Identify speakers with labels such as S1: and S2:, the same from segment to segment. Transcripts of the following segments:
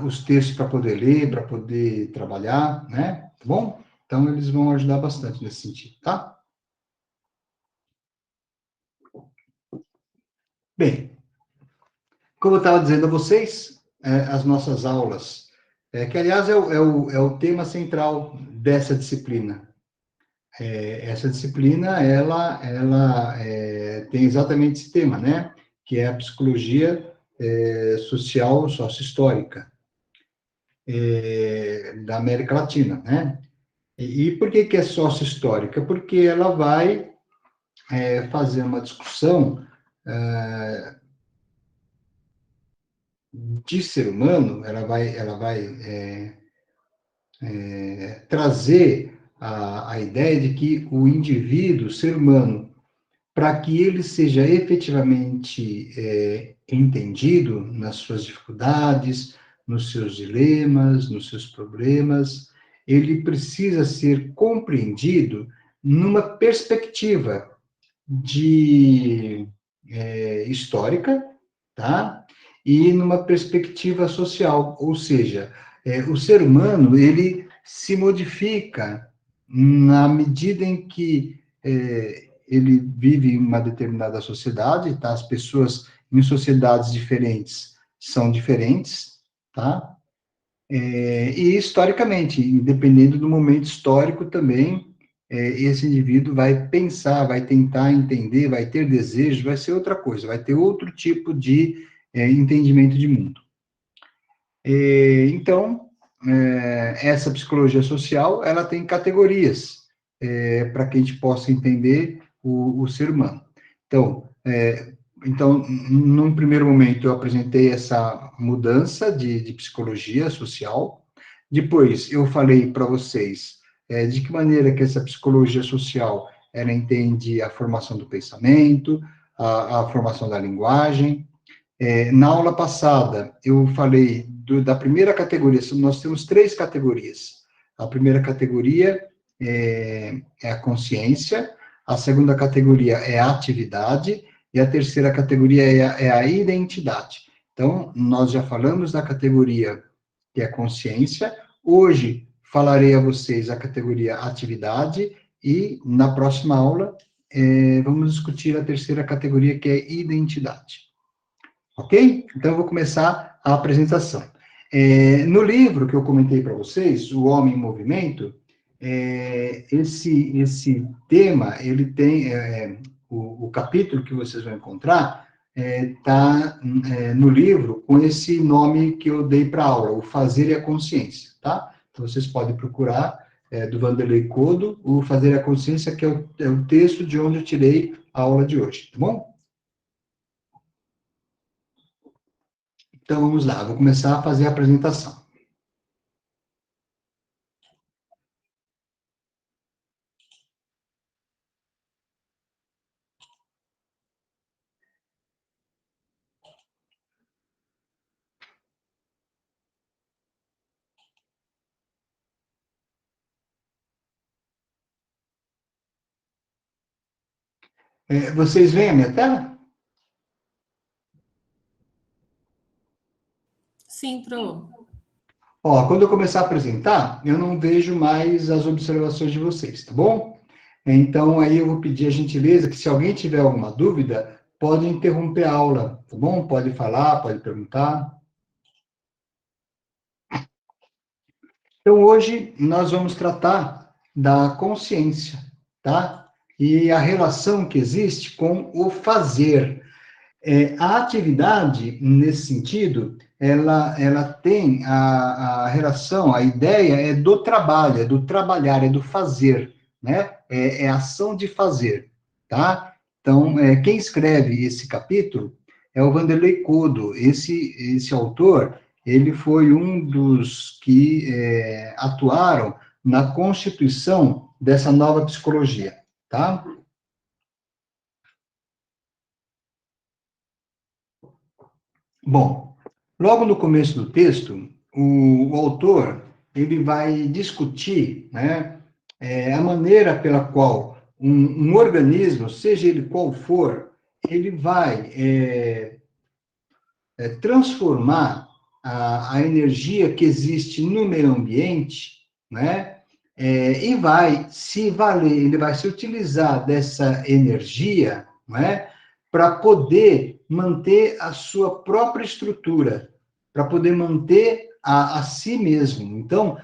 S1: os textos para poder ler, para poder trabalhar, né? Tá bom? Então, eles vão ajudar bastante nesse sentido, tá? Bem, como eu estava dizendo a vocês, as nossas aulas, que aliás é o tema central dessa disciplina. Essa disciplina, ela tem exatamente esse tema, né? Que é a psicologia social, sócio-histórica da América Latina, né? E por que é sócio-histórica? Porque ela vai fazer uma discussão de ser humano, ela vai trazer a ideia de que o indivíduo, o ser humano, para que ele seja efetivamente entendido nas suas dificuldades, nos seus dilemas, nos seus problemas, ele precisa ser compreendido numa perspectiva de histórica, tá? E numa perspectiva social, ou seja, o ser humano ele se modifica na medida em que ele vive em uma determinada sociedade, tá? As pessoas em sociedades diferentes são diferentes, tá? E historicamente, dependendo do momento histórico também, esse indivíduo vai pensar, vai tentar entender, vai ter desejo, vai ser outra coisa, vai ter outro tipo de entendimento de mundo. Então, essa psicologia social, ela tem categorias para que a gente possa entender o ser humano. Então, num primeiro momento, eu apresentei essa mudança de psicologia social. Depois, eu falei para vocês de que maneira que essa psicologia social ela entende a formação do pensamento, a formação da linguagem. Na aula passada, eu falei da primeira categoria, nós temos 3 categorias. A primeira categoria é a consciência, a segunda categoria é a atividade, e a terceira categoria é a identidade. Então, nós já falamos da categoria que é consciência, hoje falarei a vocês a categoria atividade, e na próxima aula vamos discutir a terceira categoria, que é identidade. Ok? Então, eu vou começar a apresentação. No livro que eu comentei para vocês, O Homem em Movimento, esse tema, ele tem, o capítulo que vocês vão encontrar, está no livro com esse nome que eu dei para a aula, O Fazer e a Consciência, tá? Então, vocês podem procurar, do Vanderlei Codo, O Fazer e a Consciência, que é o texto de onde eu tirei a aula de hoje, tá bom? Então, vamos lá, vou começar a fazer a apresentação. Vocês veem a minha tela?
S2: Sim, Pro.
S1: Ó, quando eu começar a apresentar, eu não vejo mais as observações de vocês, tá bom? Então, aí eu vou pedir a gentileza que, se alguém tiver alguma dúvida, pode interromper a aula, tá bom? Pode falar, pode perguntar. Então, hoje, nós vamos tratar da consciência, tá? E a relação que existe com o fazer. A atividade, nesse sentido, ela tem a relação, a ideia é do trabalho, é do trabalhar, é do fazer, né? A ação de fazer, tá? Então, quem escreve esse capítulo é o Vanderlei Codo. Esse autor, ele foi um dos que atuaram na constituição dessa nova psicologia, tá? Bom, logo no começo do texto, o autor ele vai discutir, né, a maneira pela qual um organismo, seja ele qual for, ele vai transformar a energia que existe no meio ambiente, né? E vai se valer, ele vai se utilizar dessa energia, né? Para poder manter a sua própria estrutura, para poder manter a si mesmo. Então,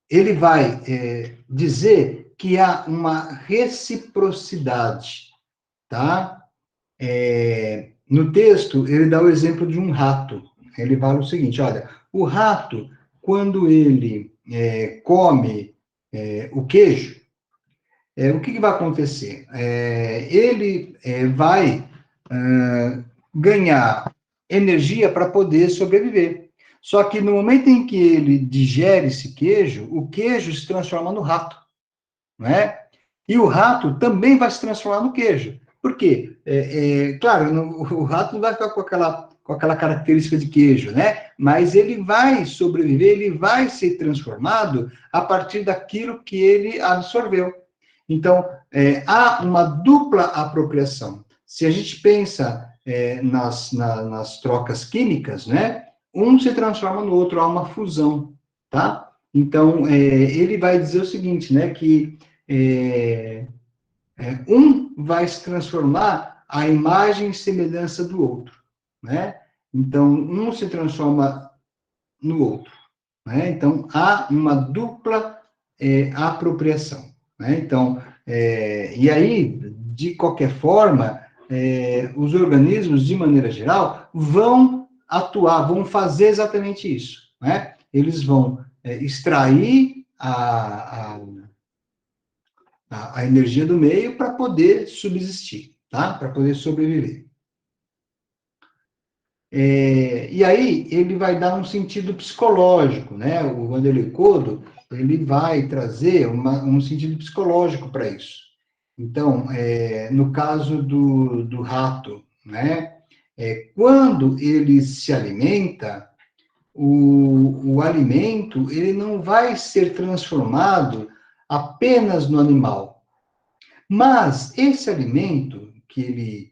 S1: ele vai dizer que há uma reciprocidade, tá? No texto, ele dá o exemplo de um rato. Ele fala o seguinte: olha, o rato, quando ele come o queijo, o que vai acontecer? Ele vai ganhar energia para poder sobreviver. Só que no momento em que ele digere esse queijo, o queijo se transforma no rato, não é? E o rato também vai se transformar no queijo. Por quê? Claro, o rato não vai ficar com aquela característica de queijo, né? Mas ele vai sobreviver, ele vai ser transformado a partir daquilo que ele absorveu. Então, há uma dupla apropriação. Se a gente pensa nas trocas químicas, né? Um se transforma no outro, há uma fusão, tá? Então, ele vai dizer o seguinte, né? Que um vai se transformar à imagem e semelhança do outro, né? Então, um se transforma no outro, né? Então, há uma dupla apropriação, né? Então, e aí, de qualquer forma, os organismos, de maneira geral, vão atuar, vão fazer exatamente isso, né? Eles vão extrair a energia do meio para poder subsistir, tá? Para poder sobreviver. E aí ele vai dar um sentido psicológico, né? O Wanderlei Kodo, ele vai trazer um sentido psicológico para isso. Então, no caso do rato, né? Quando ele se alimenta, o alimento ele não vai ser transformado apenas no animal, mas esse alimento que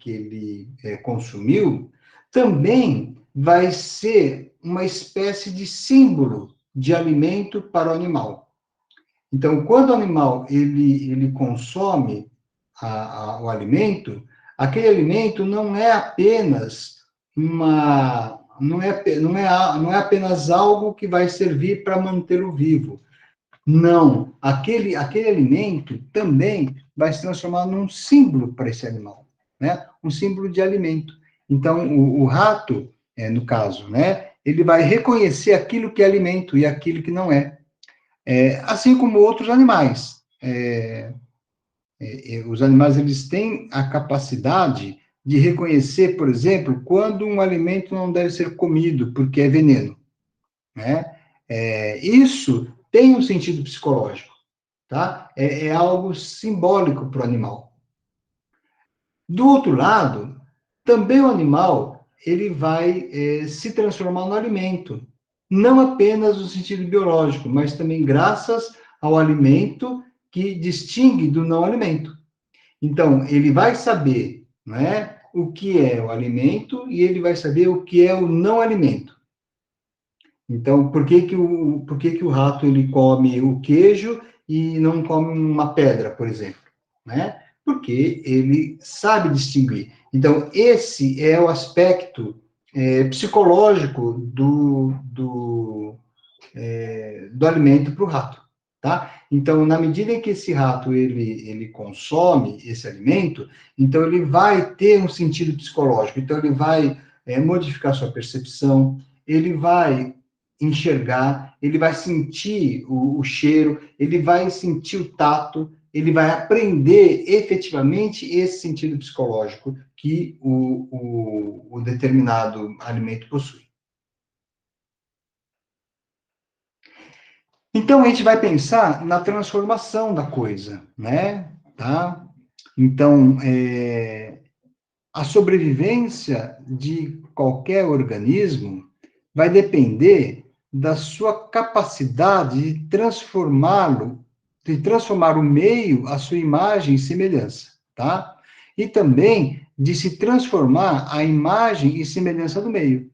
S1: ele consumiu também vai ser uma espécie de símbolo de alimento para o animal. Então, quando o animal ele consome o alimento, aquele alimento não é apenas não é apenas algo que vai servir para mantê-lo vivo. Não, aquele alimento também vai se transformar num símbolo para esse animal, né? Um símbolo de alimento. Então, o rato, no caso, né? Ele vai reconhecer aquilo que é alimento e aquilo que não é. Assim como outros animais. Os animais, eles têm a capacidade de reconhecer, por exemplo, quando um alimento não deve ser comido, porque é veneno, né? Isso tem um sentido psicológico, tá? É algo simbólico para o animal. Do outro lado, também o animal ele vai se transformar no alimento, não apenas no sentido biológico, mas também graças ao alimento que distingue do não alimento. Então, ele vai saber, né, o que é o alimento e ele vai saber o que é o não alimento. Então, por que que o rato ele come o queijo e não come uma pedra, por exemplo, né? Porque ele sabe distinguir. Então, esse é o aspecto psicológico do alimento para o rato, tá? Então, na medida em que esse rato ele consome esse alimento, então ele vai ter um sentido psicológico. Então, ele vai modificar sua percepção, ele vai enxergar, ele vai sentir o cheiro, ele vai sentir o tato, ele vai aprender efetivamente esse sentido psicológico que o determinado alimento possui. Então, a gente vai pensar na transformação da coisa, né? Tá? Então, a sobrevivência de qualquer organismo vai depender da sua capacidade de transformar o meio à sua imagem e semelhança, tá? E também de se transformar à imagem e semelhança do meio.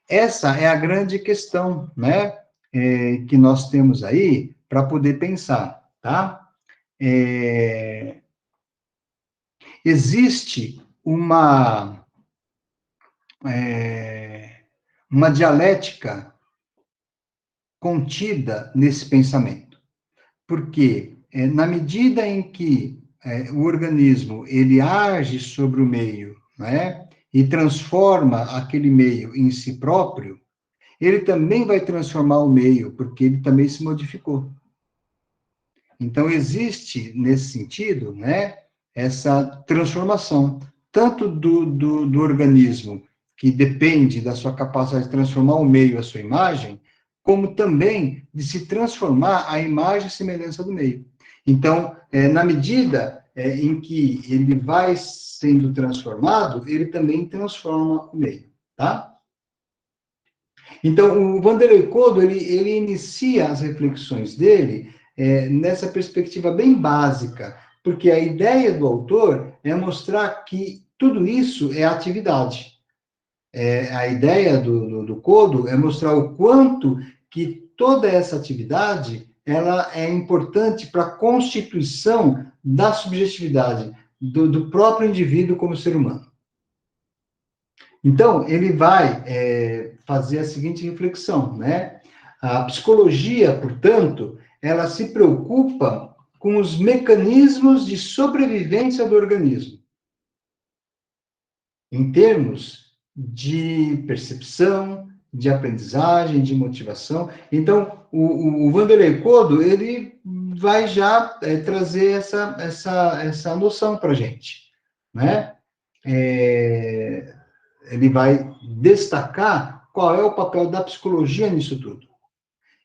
S1: Essa é a grande questão, né, que nós temos aí para poder pensar, tá? Existe uma dialética contida nesse pensamento, porque na medida em que o organismo ele age sobre o meio, né, e transforma aquele meio em si próprio, ele também vai transformar o meio, porque ele também se modificou. Então, existe, nesse sentido, né, essa transformação, tanto do organismo, que depende da sua capacidade de transformar o meio à sua imagem, como também de se transformar a imagem e semelhança do meio. Então, na medida em que ele vai sendo transformado, ele também transforma o meio, tá? Então, o Vanderlei Kodo, ele inicia as reflexões dele nessa perspectiva bem básica, porque a ideia do autor é mostrar que tudo isso é atividade. A ideia do Kodo é mostrar o quanto que toda essa atividade ela é importante para a constituição da subjetividade do próprio indivíduo como ser humano. Então, ele vai fazer a seguinte reflexão, né? A psicologia, portanto, ela se preocupa com os mecanismos de sobrevivência do organismo, em termos de percepção, de aprendizagem, de motivação. Então, o Vanderlei Kodo, ele vai já trazer essa noção para a gente, né? Ele vai destacar qual é o papel da psicologia nisso tudo.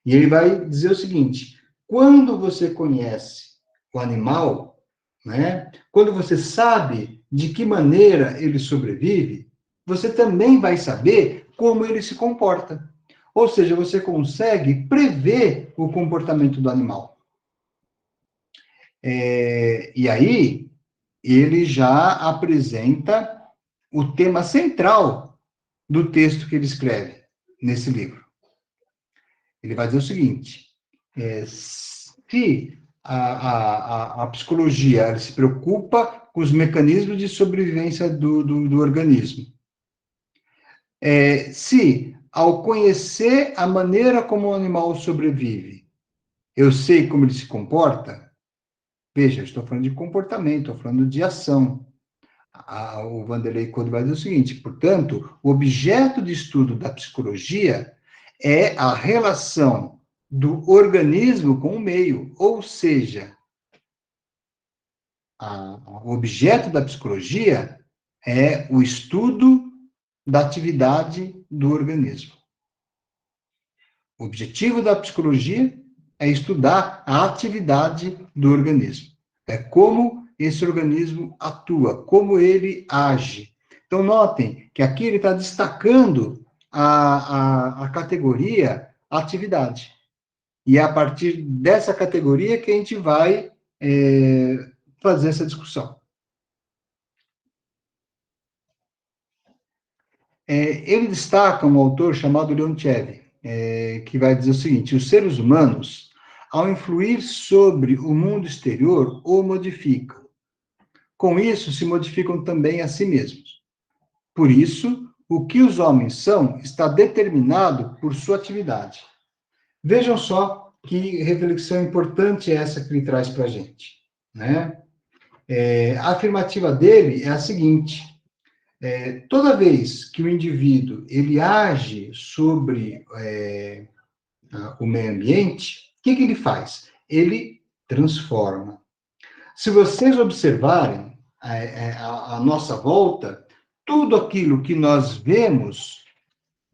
S1: E ele vai dizer o seguinte: quando você conhece o animal, né, quando você sabe de que maneira ele sobrevive, você também vai saber como ele se comporta. Ou seja, você consegue prever o comportamento do animal. E aí, ele já apresenta o tema central do texto que ele escreve nesse livro. Ele vai dizer o seguinte: se a psicologia se preocupa com os mecanismos de sobrevivência do organismo, se ao conhecer a maneira como o animal sobrevive, eu sei como ele se comporta, veja, estou falando de comportamento, estou falando de ação. O Vanderlei Kodo vai dizer o seguinte: portanto, o objeto de estudo da psicologia é a relação do organismo com o meio, ou seja, o objeto da psicologia é o estudo da atividade do organismo. O objetivo da psicologia é estudar a atividade do organismo. É como esse organismo atua, como ele age. Então, notem que aqui ele está destacando a categoria atividade. E é a partir dessa categoria que a gente vai fazer essa discussão. Ele destaca um autor chamado Leontiev, que vai dizer o seguinte: os seres humanos, ao influir sobre o mundo exterior, o modificam. Com isso, se modificam também a si mesmos. Por isso, o que os homens são está determinado por sua atividade. Vejam só que reflexão importante é essa que ele traz para a gente, né? A afirmativa dele é a seguinte: toda vez que o indivíduo ele age sobre o meio ambiente, o que ele faz? Ele transforma. Se vocês observarem a nossa volta, tudo aquilo que nós vemos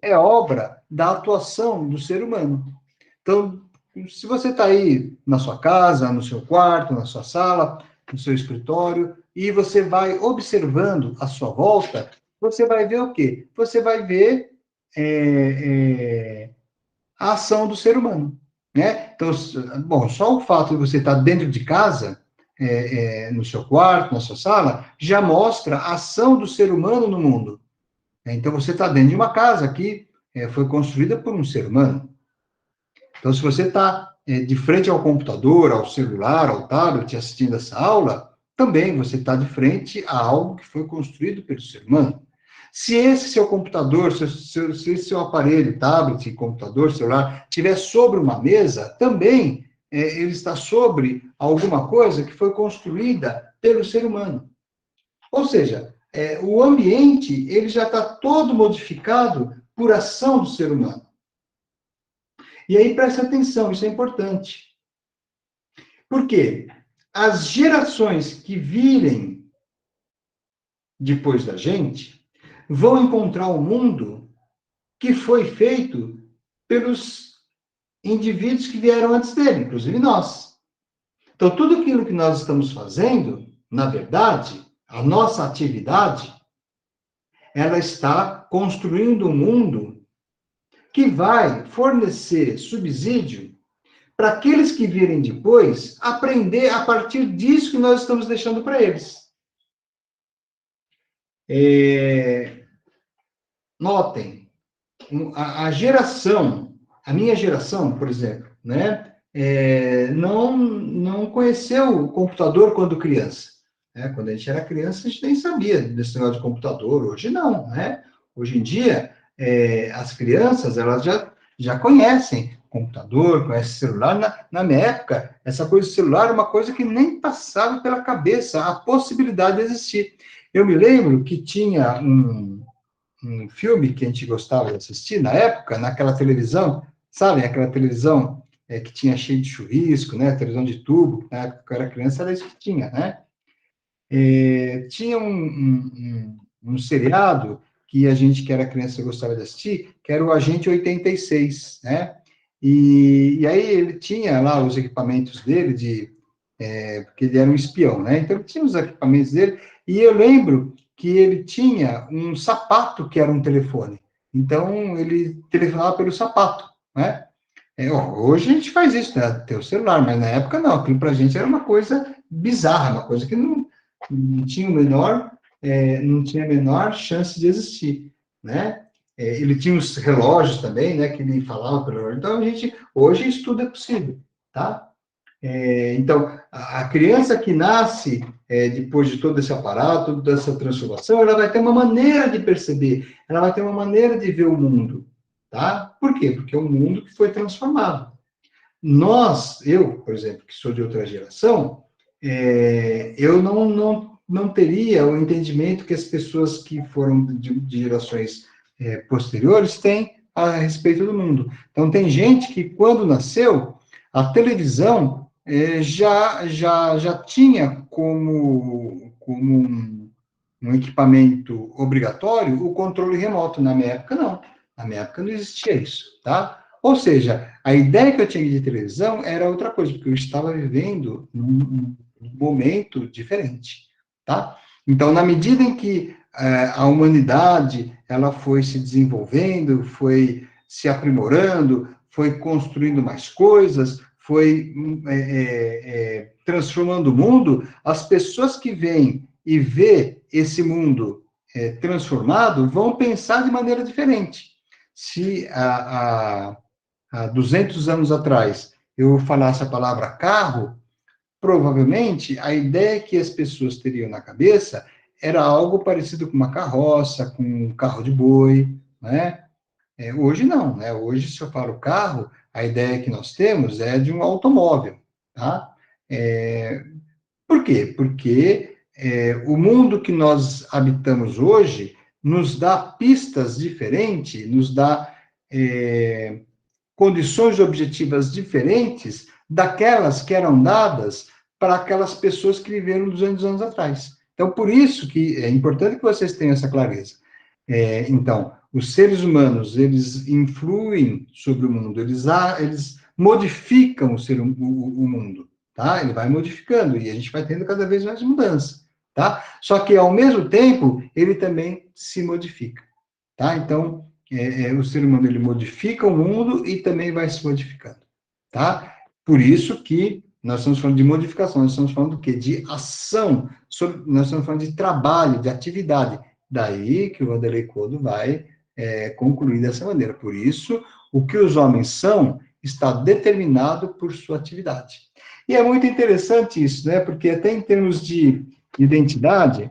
S1: é obra da atuação do ser humano. Então, se você está aí na sua casa, no seu quarto, na sua sala, no seu escritório, e você vai observando a sua volta, você vai ver o quê? Você vai ver a ação do ser humano, né? Então, bom, só o fato de você estar dentro de casa no seu quarto, na sua sala, já mostra a ação do ser humano no mundo. Então, você está dentro de uma casa que foi construída por um ser humano. Então, se você está de frente ao computador, ao celular, ao tablet, assistindo essa aula, também você está de frente a algo que foi construído pelo ser humano. Se esse seu computador, se esse seu aparelho, tablet, computador, celular, estiver sobre uma mesa, também ele está sobre alguma coisa que foi construída pelo ser humano. Ou seja, o ambiente ele já está todo modificado por ação do ser humano. E aí, preste atenção, isso é importante. Por quê? As gerações que virem depois da gente vão encontrar um mundo que foi feito pelos indivíduos que vieram antes dele, inclusive nós. Então, tudo aquilo que nós estamos fazendo, na verdade, a nossa atividade, ela está construindo um mundo que vai fornecer subsídio para aqueles que virem depois aprender a partir disso que nós estamos deixando para eles. Notem, a geração, a minha geração, por exemplo, né, não conheceu o computador quando criança. Né? Quando a gente era criança, a gente nem sabia desse negócio de computador. Hoje não, né? Hoje em dia, as crianças, elas já conhecem computador, conhecem celular. Na minha época, essa coisa de celular é uma coisa que nem passava pela cabeça a possibilidade de existir. Eu me lembro que tinha um filme que a gente gostava de assistir na época, naquela televisão, sabe? Aquela televisão que tinha cheio de chuvisco, né? Televisão de tubo. Na época que eu era criança, era isso que tinha, né? Tinha um seriado que a gente, que era criança, gostava de assistir, que era o Agente 86, né? E aí ele tinha lá os equipamentos dele, porque ele era um espião, né? Então ele tinha os equipamentos dele, e eu lembro que ele tinha um sapato que era um telefone. Então ele telefonava pelo sapato, né? Hoje a gente faz isso, né? Tem o celular, mas na época não. Aquilo para a gente era uma coisa bizarra, uma coisa que não tinha não tinha a menor chance de existir, né? Ele tinha os relógios também, né? Que ele falava pelo relógio. Então hoje isso tudo é possível, tá? Então, a criança que nasce depois de todo esse aparato, toda essa transformação, ela vai ter uma maneira de perceber, ela vai ter uma maneira de ver o mundo, tá? Por quê? Porque é um mundo que foi transformado. Eu, por exemplo, que sou de outra geração, eu não teria o entendimento que as pessoas que foram de gerações posteriores têm a respeito do mundo. Então, tem gente que, quando nasceu, a televisão já tinha como um equipamento obrigatório o controle remoto. Na minha época, não. Na minha época não existia isso, tá? Ou seja, a ideia que eu tinha de televisão era outra coisa, porque eu estava vivendo num momento diferente, tá? Então, na medida em que a humanidade ela foi se desenvolvendo, foi se aprimorando, foi construindo mais coisas, foi transformando o mundo, as pessoas que vêm e vê esse mundo transformado vão pensar de maneira diferente. Se há 200 anos atrás eu falasse a palavra carro, provavelmente a ideia que as pessoas teriam na cabeça era algo parecido com uma carroça, com um carro de boi, né? Hoje não, né? Hoje, se eu falo carro, a ideia que nós temos é de um automóvel, tá? Por quê? Porque o mundo que nós habitamos hoje nos dá pistas diferentes, nos dá condições objetivas diferentes daquelas que eram dadas para aquelas pessoas que viveram 200 anos atrás. Então, por isso que é importante que vocês tenham essa clareza. Então, os seres humanos, eles influem sobre o mundo, eles modificam o mundo, tá? Ele vai modificando e a gente vai tendo cada vez mais mudança, tá? Só que, ao mesmo tempo, ele também se modifica, tá? Então, o ser humano, ele modifica o mundo e também vai se modificando, tá? Por isso que Nós estamos falando de modificação, nós estamos falando do quê? De ação, nós estamos falando de trabalho, de atividade. Daí que o Vanderlei Codo vai concluir dessa maneira. Por isso, o que os homens são está determinado por sua atividade. E é muito interessante isso, né? Porque até em termos de identidade,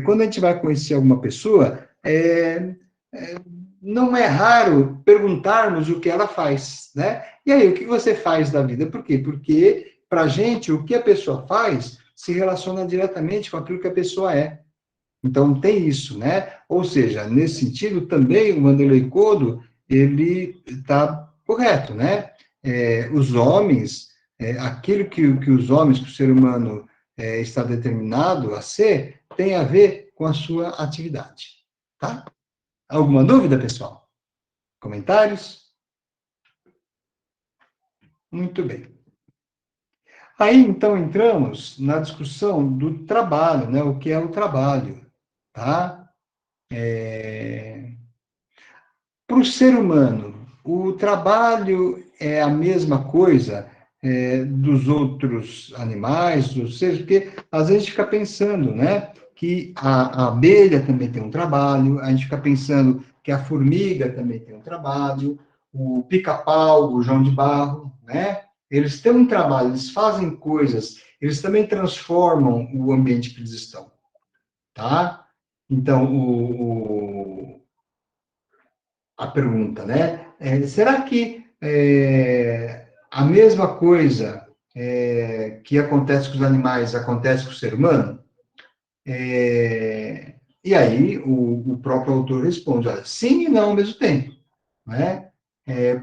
S1: quando a gente vai conhecer alguma pessoa, não é raro perguntarmos o que ela faz, né? E aí, o que você faz da vida? Por quê? Porque, para a gente, o que a pessoa faz se relaciona diretamente com aquilo que a pessoa é. Então, tem isso, né? Ou seja, nesse sentido, também o Vanderlei Codo, ele está correto, né? Os homens, aquilo que os homens, que o ser humano está determinado a ser, tem a ver com a sua atividade, tá? Alguma dúvida, pessoal? Comentários? Muito bem. Aí, então, entramos na discussão do trabalho, né? O que é o trabalho, tá? Para o ser humano, o trabalho é a mesma coisa dos outros animais, ou seja, porque às vezes a gente fica pensando, né? Que a abelha também tem um trabalho, a gente fica pensando que a formiga também tem um trabalho, o pica-pau, o João de Barro, né? Eles têm um trabalho, eles fazem coisas, eles também transformam o ambiente que eles estão, tá? Então, a pergunta, né? Será que a mesma coisa que acontece com os animais acontece com o ser humano? E aí o próprio autor responde, olha, sim e não ao mesmo tempo, né?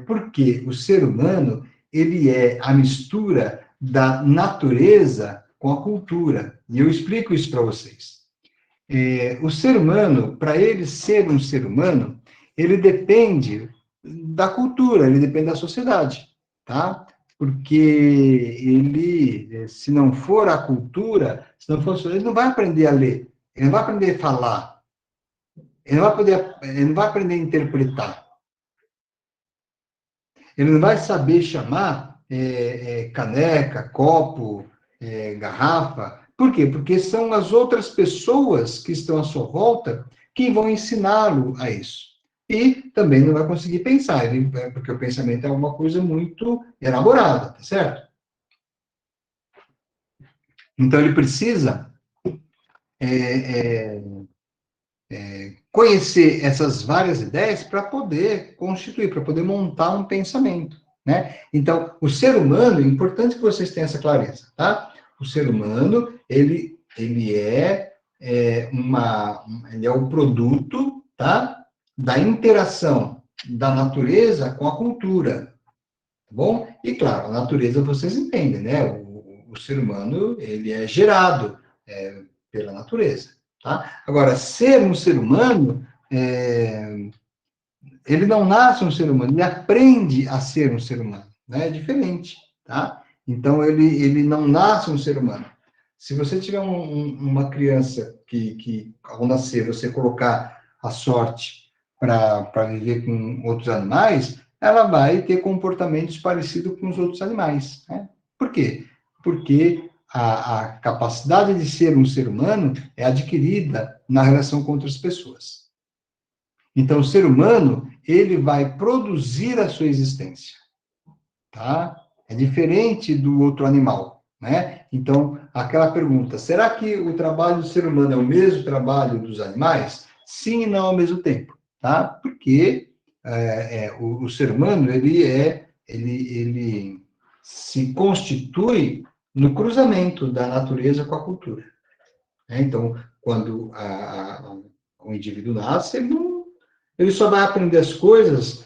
S1: Porque o ser humano, ele é a mistura da natureza com a cultura. E eu explico isso para vocês. O ser humano, para ele ser um ser humano, ele depende da cultura, ele depende da sociedade, tá? Porque ele, se não for a cultura, se não for a sociedade, ele não vai aprender a ler, ele não vai aprender a falar, ele não vai aprender a interpretar, ele não vai saber chamar caneca, copo, garrafa. Por quê? Porque são as outras pessoas que estão à sua volta que vão ensiná-lo a isso. E também não vai conseguir pensar, porque o pensamento é uma coisa muito elaborada, tá certo? Então ele precisa é, conhecer essas várias ideias para poder constituir, para poder montar um pensamento, né? Então, o ser humano, é importante que vocês tenham essa clareza, tá? O ser humano, ele ele é o produto, tá? Da interação da natureza com a cultura, tá bom? E, claro, a natureza vocês entendem, né? O ser humano, ele é gerado pela natureza, tá? Agora, ser um ser humano, ele não nasce um ser humano, ele aprende a ser um ser humano, né? É diferente, tá? Então, ele não nasce um ser humano. Se você tiver uma criança que, ao nascer, você colocar a sorte para viver com outros animais, ela vai ter comportamentos parecidos com os outros animais, né? Por quê? Porque a capacidade de ser um ser humano é adquirida na relação com outras pessoas. Então, o ser humano, ele vai produzir a sua existência, tá? É diferente do outro animal, né? Então, aquela pergunta, será que o trabalho do ser humano é o mesmo trabalho dos animais? Sim e não ao mesmo tempo, tá? Porque o ser humano, ele se constitui no cruzamento da natureza com a cultura, né? Então, quando o indivíduo nasce, ele só vai aprender as coisas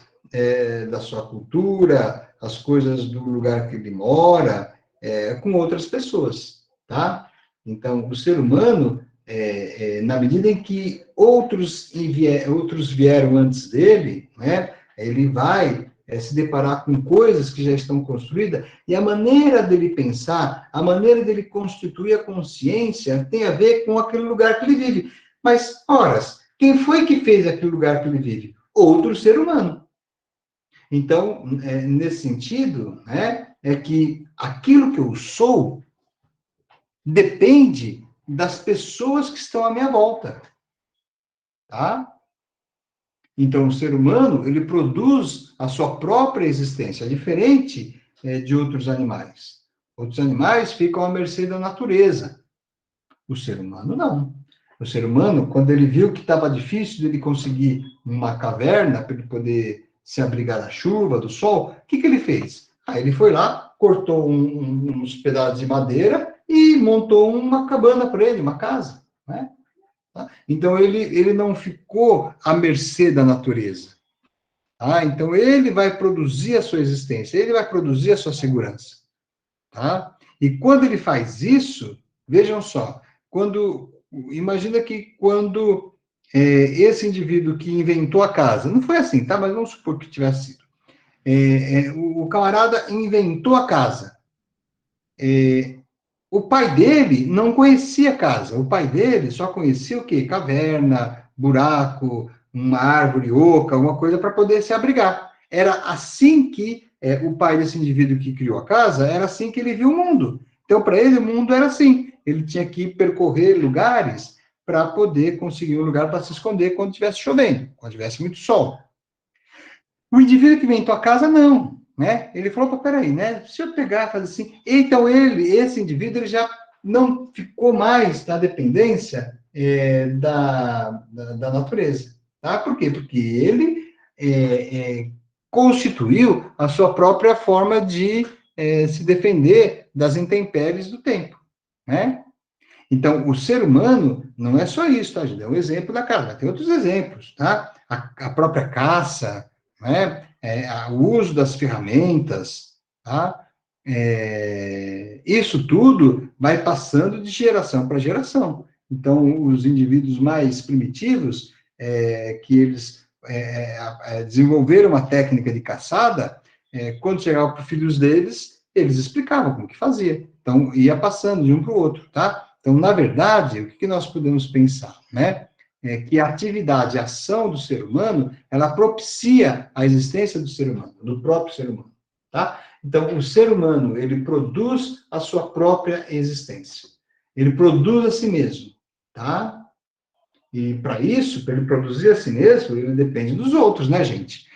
S1: da sua cultura, as coisas do lugar que ele mora, com outras pessoas, tá? Então, o ser humano, na medida em que outros vieram antes dele, né, ele vai se deparar com coisas que já estão construídas, e a maneira dele pensar, a maneira dele constituir a consciência tem a ver com aquele lugar que ele vive. Mas, horas, quem foi que fez aquele lugar que ele vive? Outro ser humano. Então, nesse sentido, né, é que aquilo que eu sou depende das pessoas que estão à minha volta, tá? Então, o ser humano, ele produz a sua própria existência, diferente de outros animais. Outros animais ficam à mercê da natureza. O ser humano, não. O ser humano, quando ele viu que estava difícil de ele conseguir uma caverna para ele poder se abrigar da chuva, do sol, o que ele fez? Aí ele foi lá, cortou uns pedaços de madeira e montou uma cabana para ele, uma casa, né? Então, ele não ficou à mercê da natureza. Tá? Então, ele vai produzir a sua existência, ele vai produzir a sua segurança. Tá? E quando ele faz isso, vejam só, imagina que quando esse indivíduo que inventou a casa, não foi assim, tá? Mas vamos supor que tivesse sido. O camarada inventou a casa. O pai dele não conhecia a casa. O pai dele só conhecia o quê? Caverna, buraco, uma árvore oca, alguma coisa para poder se abrigar. Era assim que o pai desse indivíduo que criou a casa, era assim que ele viu o mundo. Então, para ele, o mundo era assim. Ele tinha que percorrer lugares para poder conseguir um lugar para se esconder quando estivesse chovendo, quando tivesse muito sol. O indivíduo que inventou a casa, não, né? Ele falou, peraí, né? Se eu pegar e fazer assim... Então, esse indivíduo, ele já não ficou mais na dependência da natureza, tá? Por quê? Porque ele constituiu a sua própria forma de se defender das intempéries do tempo, né? Então, o ser humano não é só isso, tá, gente? É um exemplo da casa, tem outros exemplos, tá? A própria caça, né? O uso das ferramentas, tá? Isso tudo vai passando de geração para geração. Então, os indivíduos mais primitivos, que eles desenvolveram uma técnica de caçada, quando chegava para os filhos deles, eles explicavam como que fazia. Então, ia passando de um para o outro, tá? Então, na verdade, o que nós podemos pensar, né? É que a atividade, a ação do ser humano, ela propicia a existência do ser humano, do próprio ser humano, tá? Então, o ser humano, ele produz a sua própria existência. Ele produz a si mesmo, tá? E para isso, para ele produzir a si mesmo, ele depende dos outros, né, gente?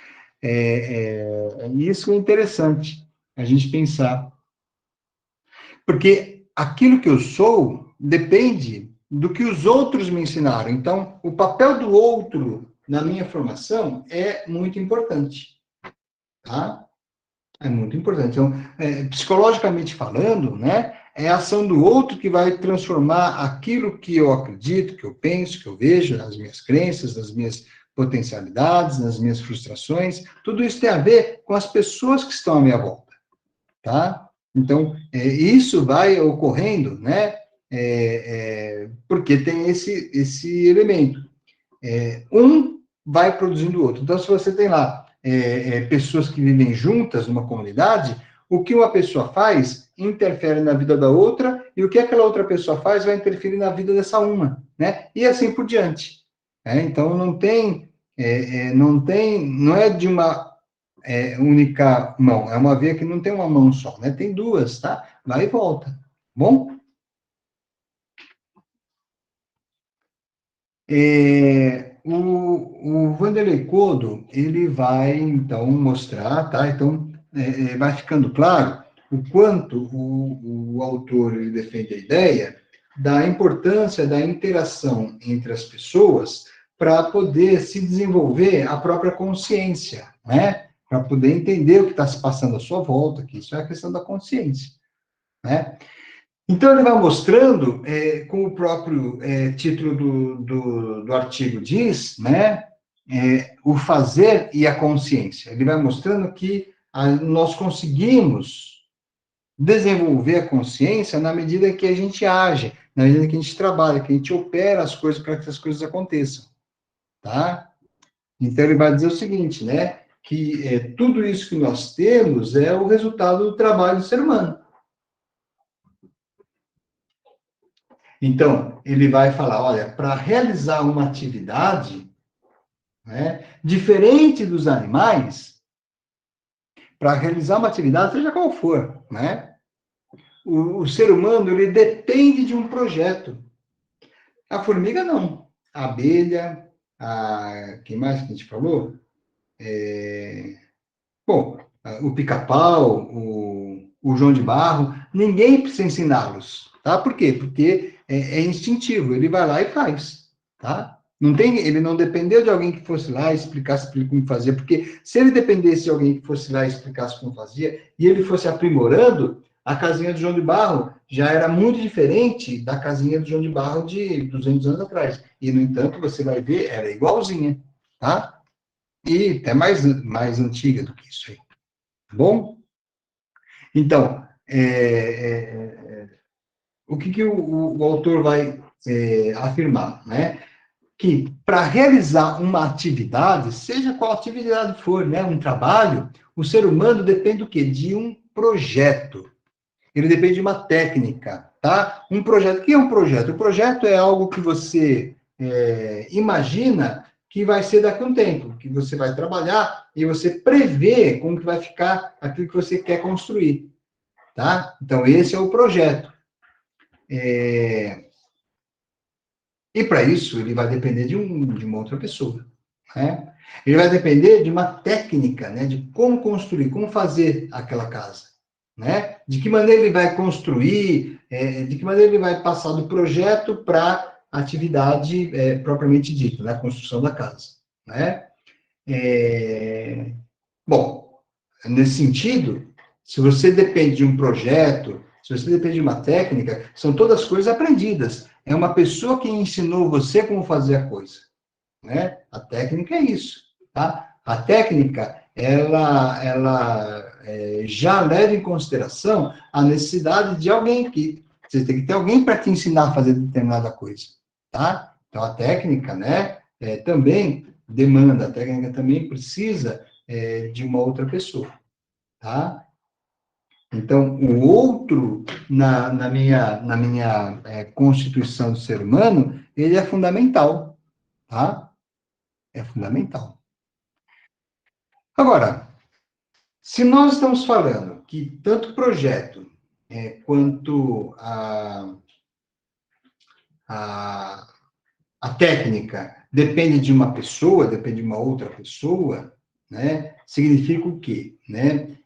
S1: Isso é interessante a gente pensar. Porque aquilo que eu sou depende do que os outros me ensinaram. Então, o papel do outro na minha formação é muito importante, tá? É muito importante. Então, psicologicamente falando, né, é a ação do outro que vai transformar aquilo que eu acredito, que eu penso, que eu vejo, nas minhas crenças, nas minhas potencialidades, nas minhas frustrações. Tudo isso tem a ver com as pessoas que estão à minha volta, tá? Então, isso vai ocorrendo, né? Porque tem esse elemento. Um vai produzindo o outro. Então, se você tem lá pessoas que vivem juntas numa comunidade, o que uma pessoa faz interfere na vida da outra, e o que aquela outra pessoa faz vai interferir na vida dessa uma, né? E assim por diante. Então, não é de uma única mão, é uma via que não tem uma mão só, né? Tem duas, tá? Vai e volta. Bom? O Vanderlei Codo, ele vai, então, mostrar, tá? Então, vai ficando claro o quanto o autor ele defende a ideia da importância da interação entre as pessoas para poder se desenvolver a própria consciência, né? Para poder entender o que está se passando à sua volta, que isso é a questão da consciência, né? Então, ele vai mostrando, como o próprio título do artigo diz, né, o fazer e a consciência. Ele vai mostrando que nós conseguimos desenvolver a consciência na medida que a gente age, na medida que a gente trabalha, que a gente opera as coisas para que as coisas aconteçam, tá? Então, ele vai dizer o seguinte, né, que tudo isso que nós temos é o resultado do trabalho do ser humano. Então, ele vai falar, olha, para realizar uma atividade, né, diferente dos animais, para realizar uma atividade, seja qual for, né? O ser humano, ele depende de um projeto. A formiga, não. A abelha, quem mais que a gente falou? Bom, o pica-pau, o João de Barro, ninguém precisa ensiná-los, tá? Por quê? Porque é instintivo, ele vai lá e faz, tá? Não tem, ele não dependeu de alguém que fosse lá e explicasse como fazer, porque se ele dependesse de alguém que fosse lá e explicasse como fazia, e ele fosse aprimorando, a casinha do João de Barro já era muito diferente da casinha do João de Barro de 200 anos atrás. E, no entanto, você vai ver, era igualzinha, tá? E até mais antiga do que isso aí. Tá bom? Então, o que o autor vai afirmar, né? Que para realizar uma atividade, seja qual atividade for, né, um trabalho, o ser humano depende do quê? De um projeto. Ele depende de uma técnica, tá? Um projeto. O que é um projeto? O projeto é algo que você imagina que vai ser daqui a um tempo, que você vai trabalhar e você prevê como que vai ficar aquilo que você quer construir, tá? Então, esse é o projeto. E para isso, ele vai depender de uma outra pessoa, né? Ele vai depender de uma técnica, né? De como construir, como fazer aquela casa, né? De que maneira ele vai construir, de que maneira ele vai passar do projeto para a atividade propriamente dita, né? A construção da casa, né? Bom, nesse sentido, se você depende de um projeto, se você depende de uma técnica, são todas coisas aprendidas. É uma pessoa que ensinou você como fazer a coisa, né? A técnica é isso, tá? A técnica, ela já leva em consideração a necessidade de alguém que você tem que ter alguém para te ensinar a fazer determinada coisa, tá? Então a técnica, né? Também demanda, a técnica também precisa de uma outra pessoa, tá? Então, o outro, na minha constituição do ser humano, ele é fundamental, tá? É fundamental. Agora, se nós estamos falando que tanto o projeto quanto a, a técnica depende de uma pessoa, depende de uma outra pessoa, né? Significa o quê? Né?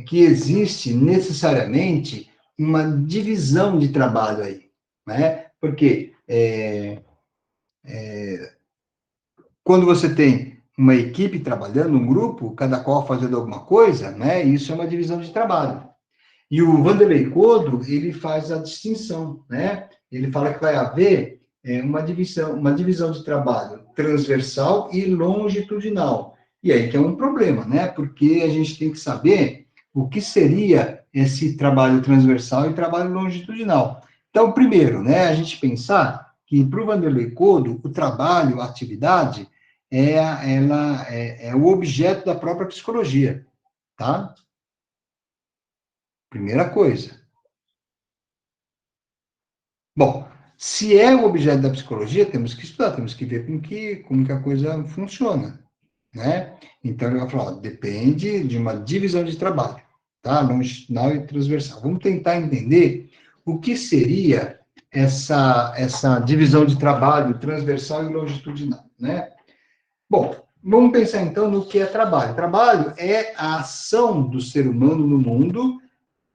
S1: Que existe necessariamente uma divisão de trabalho aí, né? Porque quando você tem uma equipe trabalhando, um grupo, cada qual fazendo alguma coisa, né? Isso é uma divisão de trabalho. E o Vanderlei Codro, ele faz a distinção, né? Ele fala que vai haver uma divisão de trabalho transversal e longitudinal. E aí que é um problema, né? Porque a gente tem que saber o que seria esse trabalho transversal e trabalho longitudinal. Então, primeiro, né, a gente pensar que para o Vanderlei Codro, o trabalho, a atividade, ela é o objeto da própria psicologia, tá? Primeira coisa. Bom, se é o objeto da psicologia, temos que estudar, temos que ver como que a coisa funciona, né? Então, ele vai falar, ó, depende de uma divisão de trabalho, tá? Longitudinal e transversal. Vamos tentar entender o que seria essa divisão de trabalho transversal e longitudinal, né? Bom, vamos pensar então no que é trabalho. Trabalho é a ação do ser humano no mundo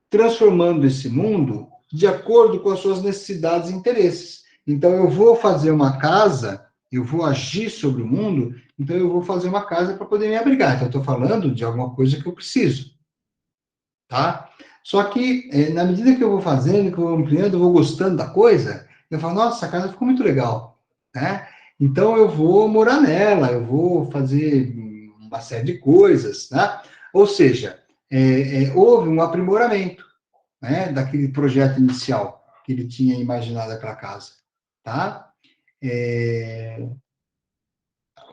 S1: transformando esse mundo de acordo com as suas necessidades e interesses. Então, eu vou fazer uma casa, eu vou agir sobre o mundo, então eu vou fazer uma casa para poder me abrigar. Então, eu estou falando de alguma coisa que eu preciso, tá? Só que, na medida que eu vou fazendo, que eu vou ampliando, eu vou gostando da coisa, eu falo, nossa, essa casa ficou muito legal, né? Então, eu vou morar nela, eu vou fazer uma série de coisas, né? Ou seja, houve um aprimoramento, né, daquele projeto inicial que ele tinha imaginado aquela casa, tá?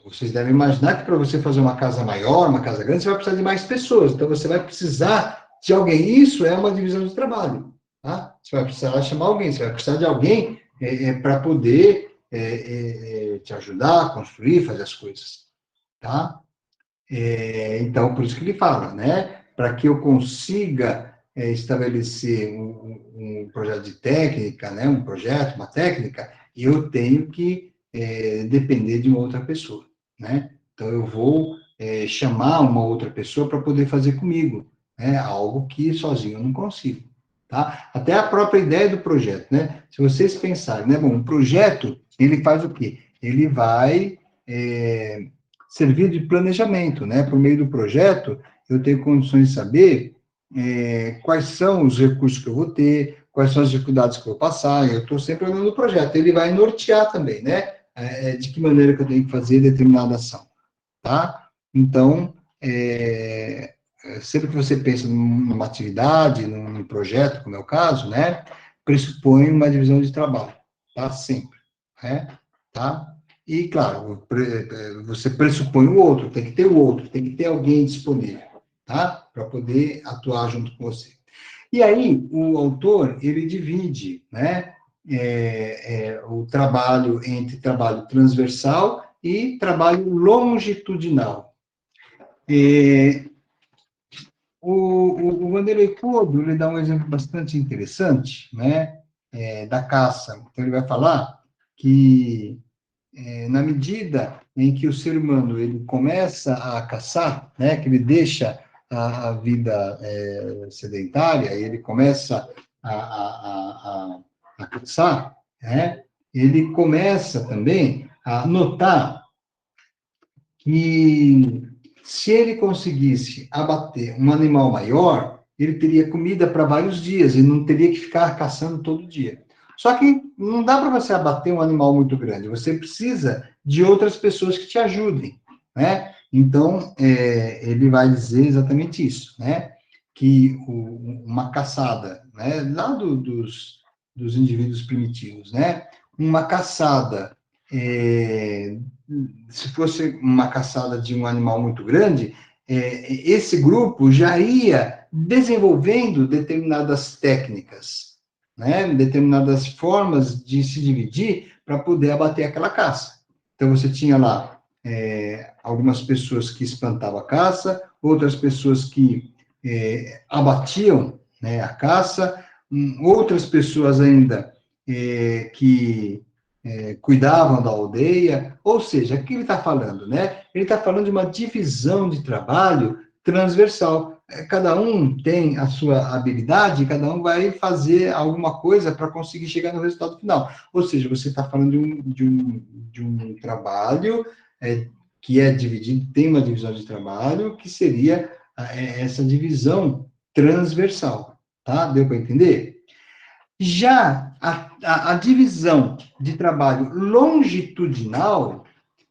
S1: Vocês devem imaginar que para você fazer uma casa maior, uma casa grande, você vai precisar de mais pessoas. Então, você vai precisar de alguém. Isso é uma divisão de trabalho, tá? Você vai precisar chamar alguém, você vai precisar de alguém para poder te ajudar a construir, fazer as coisas, tá? Então, por isso que ele fala, né? Para que eu consiga estabelecer um projeto de técnica, né? Um projeto, uma técnica, eu tenho que depender de uma outra pessoa, né? Então, eu vou chamar uma outra pessoa para poder fazer comigo, né? Algo que sozinho eu não consigo, tá? Até a própria ideia do projeto, né? Se vocês pensarem, né? Bom, um projeto, ele faz o quê? Ele vai servir de planejamento, né? Por meio do projeto, eu tenho condições de saber quais são os recursos que eu vou ter, quais são as dificuldades que eu vou passar, eu estou sempre olhando o projeto, ele vai nortear também, né? De que maneira que eu tenho que fazer determinada ação, tá? Então, sempre que você pensa numa atividade, num projeto, como é o caso, né? Pressupõe uma divisão de trabalho, tá? Sempre, né? Tá? E, claro, você pressupõe o outro, tem que ter o outro, tem que ter alguém disponível, tá? Para poder atuar junto com você. E aí, o autor, ele divide, né? O trabalho entre trabalho transversal e trabalho longitudinal. O Vanderlei Couto, ele dá um exemplo bastante interessante, né? Da caça. Então, ele vai falar que na medida em que o ser humano ele começa a caçar, né, que ele deixa a vida sedentária, ele começa a caçar, né, ele começa também a notar que se ele conseguisse abater um animal maior, ele teria comida para vários dias e não teria que ficar caçando todo dia. Só que não dá para você abater um animal muito grande, você precisa de outras pessoas que te ajudem, né? Então, ele vai dizer exatamente isso, né? Que uma caçada, né? Lá dos indivíduos primitivos, né? Uma caçada se fosse uma caçada de um animal muito grande, esse grupo já ia desenvolvendo determinadas técnicas, né, determinadas formas de se dividir para poder abater aquela caça. Então, você tinha lá algumas pessoas que espantavam a caça, outras pessoas que abatiam, né, a caça, outras pessoas ainda que cuidavam da aldeia, ou seja, o que ele está falando, né? Ele está falando de uma divisão de trabalho transversal. Cada um tem a sua habilidade, cada um vai fazer alguma coisa para conseguir chegar no resultado final. Ou seja, você está falando de um trabalho que é dividido, tem uma divisão de trabalho, que seria essa divisão transversal, tá? Deu para entender? Já a divisão de trabalho longitudinal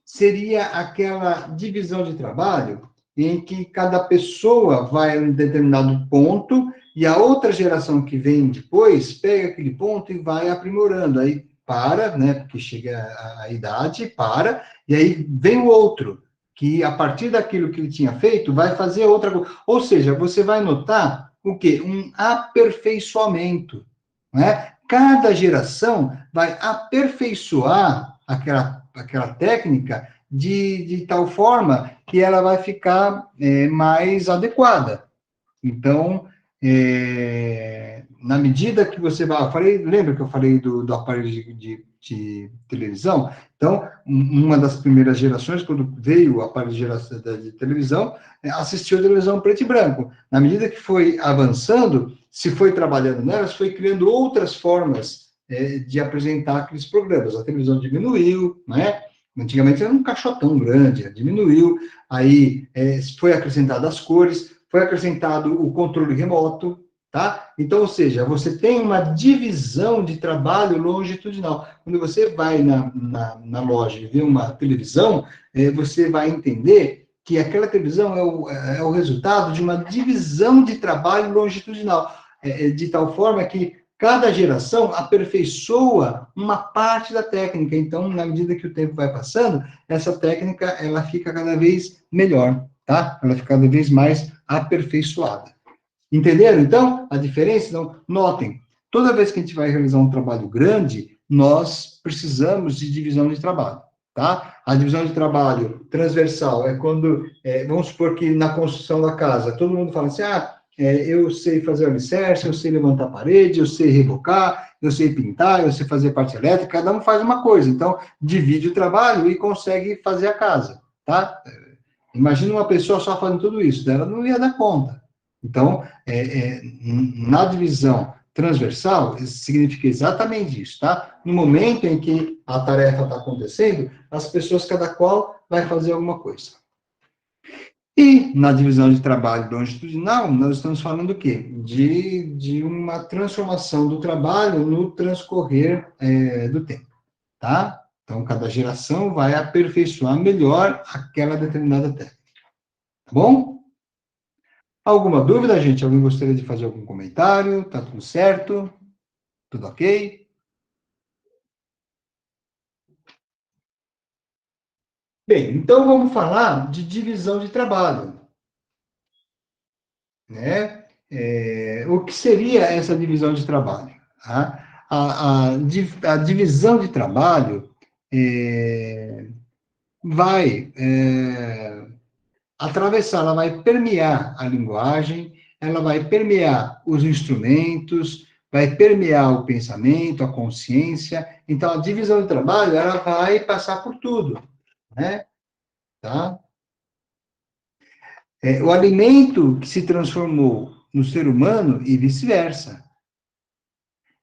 S1: seria aquela divisão de trabalho em que cada pessoa vai a um determinado ponto e a outra geração que vem depois pega aquele ponto e vai aprimorando. Aí para, né, porque chega a idade, para, e aí vem o outro, que a partir daquilo que ele tinha feito, vai fazer outra coisa. Ou seja, você vai notar o quê? Um aperfeiçoamento, né? Cada geração vai aperfeiçoar aquela técnica de tal forma que ela vai ficar mais adequada. Então, na medida que você vai. Lembra que eu falei do aparelho de televisão? Então, uma das primeiras gerações, quando veio o aparelho de televisão, assistiu a televisão preto e branco. Na medida que foi avançando, se foi trabalhando nelas, foi criando outras formas de apresentar aqueles programas. A televisão diminuiu, né? Antigamente era um caixotão grande, diminuiu, aí foi acrescentado as cores, foi acrescentado o controle remoto, tá? Então, ou seja, você tem uma divisão de trabalho longitudinal. Quando você vai na loja e vê uma televisão, você vai entender que aquela televisão é o resultado de uma divisão de trabalho longitudinal, de tal forma que cada geração aperfeiçoa uma parte da técnica. Então, na medida que o tempo vai passando, essa técnica ela fica cada vez melhor, tá? Ela fica cada vez mais aperfeiçoada. Entenderam, então, a diferença? Então, notem, toda vez que a gente vai realizar um trabalho grande, nós precisamos de divisão de trabalho, tá? A divisão de trabalho transversal é quando, vamos supor que na construção da casa, todo mundo fala assim, eu sei fazer alicerce, eu sei levantar a parede, eu sei rebocar, eu sei pintar, eu sei fazer parte elétrica, cada um faz uma coisa. Então, divide o trabalho e consegue fazer a casa, tá? Imagina uma pessoa só fazendo tudo isso, ela não ia dar conta. Então, na divisão transversal, isso significa exatamente isso, tá? No momento em que a tarefa está acontecendo, as pessoas, cada qual vai fazer alguma coisa. E na divisão de trabalho longitudinal, nós estamos falando do quê? De uma transformação do trabalho no transcorrer do tempo, tá? Então, cada geração vai aperfeiçoar melhor aquela determinada técnica. Tá bom? Alguma dúvida, gente? Alguém gostaria de fazer algum comentário? Tá tudo certo? Tudo ok? Bem, então vamos falar de divisão de trabalho, né? O que seria essa divisão de trabalho? Tá? A divisão de trabalho vai atravessar, ela vai permear a linguagem, ela vai permear os instrumentos, vai permear o pensamento, a consciência. Então, a divisão de trabalho, ela vai passar por tudo, né? Tá? O alimento que se transformou no ser humano e vice-versa.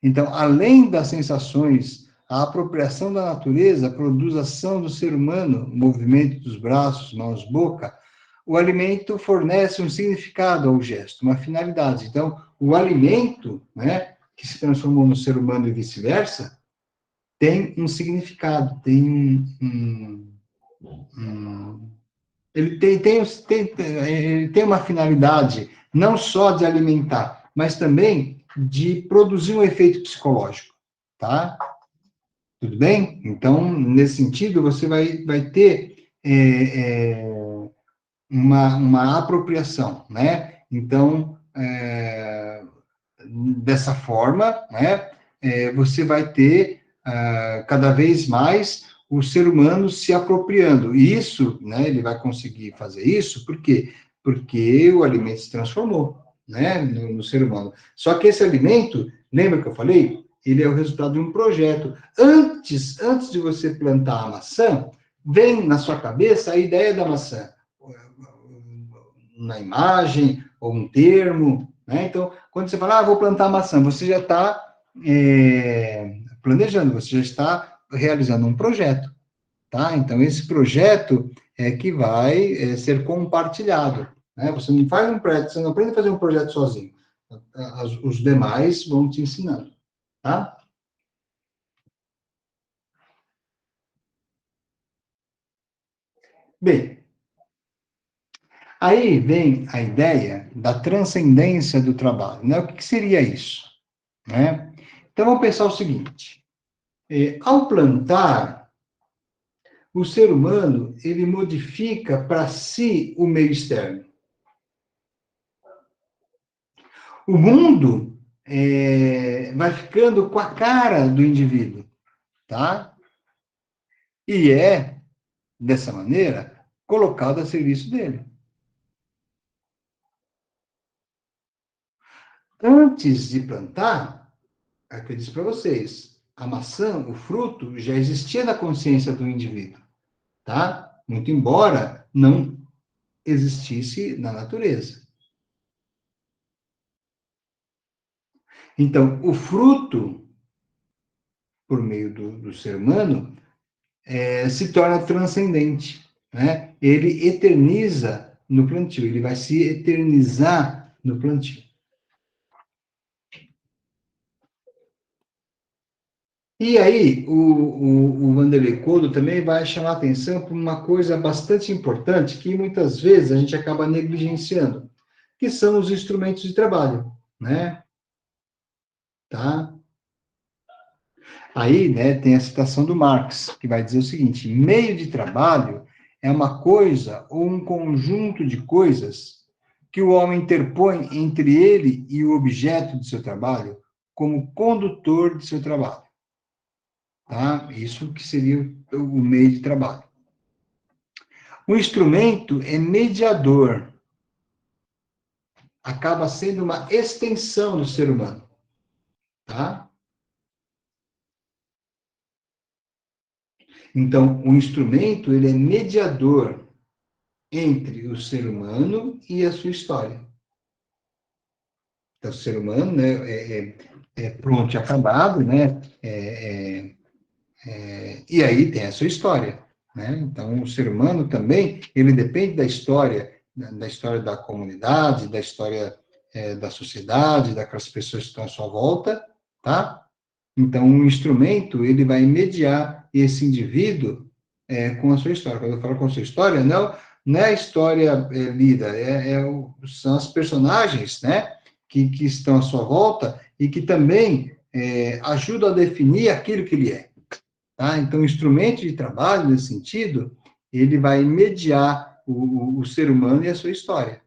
S1: Então, além das sensações, a apropriação da natureza produz ação do ser humano, movimento dos braços, mãos, boca. O alimento fornece um significado ao gesto, uma finalidade. Então, o alimento, né, que se transformou no ser humano e vice-versa, tem um significado, ele ele tem uma finalidade não só de alimentar, mas também de produzir um efeito psicológico, tá? Tudo bem? Então, nesse sentido, você vai ter uma apropriação, né? Então, dessa forma, né, você vai ter cada vez mais o ser humano se apropriando. E isso, né, ele vai conseguir fazer isso, por quê? Porque o alimento se transformou, né, no ser humano. Só que esse alimento, lembra que eu falei? Ele é o resultado de um projeto. Antes de você plantar a maçã, vem na sua cabeça a ideia da maçã, na imagem, ou um termo, né? Então, quando você fala, vou plantar maçã, você já está planejando, você já está realizando um projeto, tá? Então, esse projeto é que vai ser compartilhado, né? Você não faz um projeto, você não aprende a fazer um projeto sozinho. Os demais vão te ensinando, tá? Bem, aí vem a ideia da transcendência do trabalho, né? O que seria isso, né? Então, vamos pensar o seguinte, ao plantar, o ser humano, ele modifica para si o meio externo. O mundo vai ficando com a cara do indivíduo, tá? E dessa maneira, colocado a serviço dele. Antes de plantar, é o que eu disse para vocês, a maçã, o fruto, já existia na consciência do indivíduo, tá? Muito embora não existisse na natureza. Então, o fruto, por meio do ser humano, se torna transcendente, né? Ele eterniza no plantio, ele vai se eternizar no plantio. E aí, o Vanderlei Couto também vai chamar atenção para uma coisa bastante importante que muitas vezes a gente acaba negligenciando, que são os instrumentos de trabalho, né? Tá? Aí, né, tem a citação do Marx, que vai dizer o seguinte: meio de trabalho é uma coisa ou um conjunto de coisas que o homem interpõe entre ele e o objeto de seu trabalho como condutor de seu trabalho. Tá? Isso que seria o meio de trabalho. O instrumento é mediador, acaba sendo uma extensão do ser humano, tá? Então, o instrumento, ele é mediador entre o ser humano e a sua história. Então, o ser humano, né, é pronto e acabado, né? E aí tem a sua história, né? Então, o ser humano também, ele depende da história da comunidade, da história da sociedade, daquelas pessoas que estão à sua volta, tá? Então, um instrumento, ele vai mediar esse indivíduo com a sua história. Quando eu falo com a sua história, não é a história lida, são as personagens, né, que estão à sua volta e que também ajudam a definir aquilo que ele é. Tá? Então, o instrumento de trabalho, nesse sentido, ele vai mediar o ser humano e a sua história.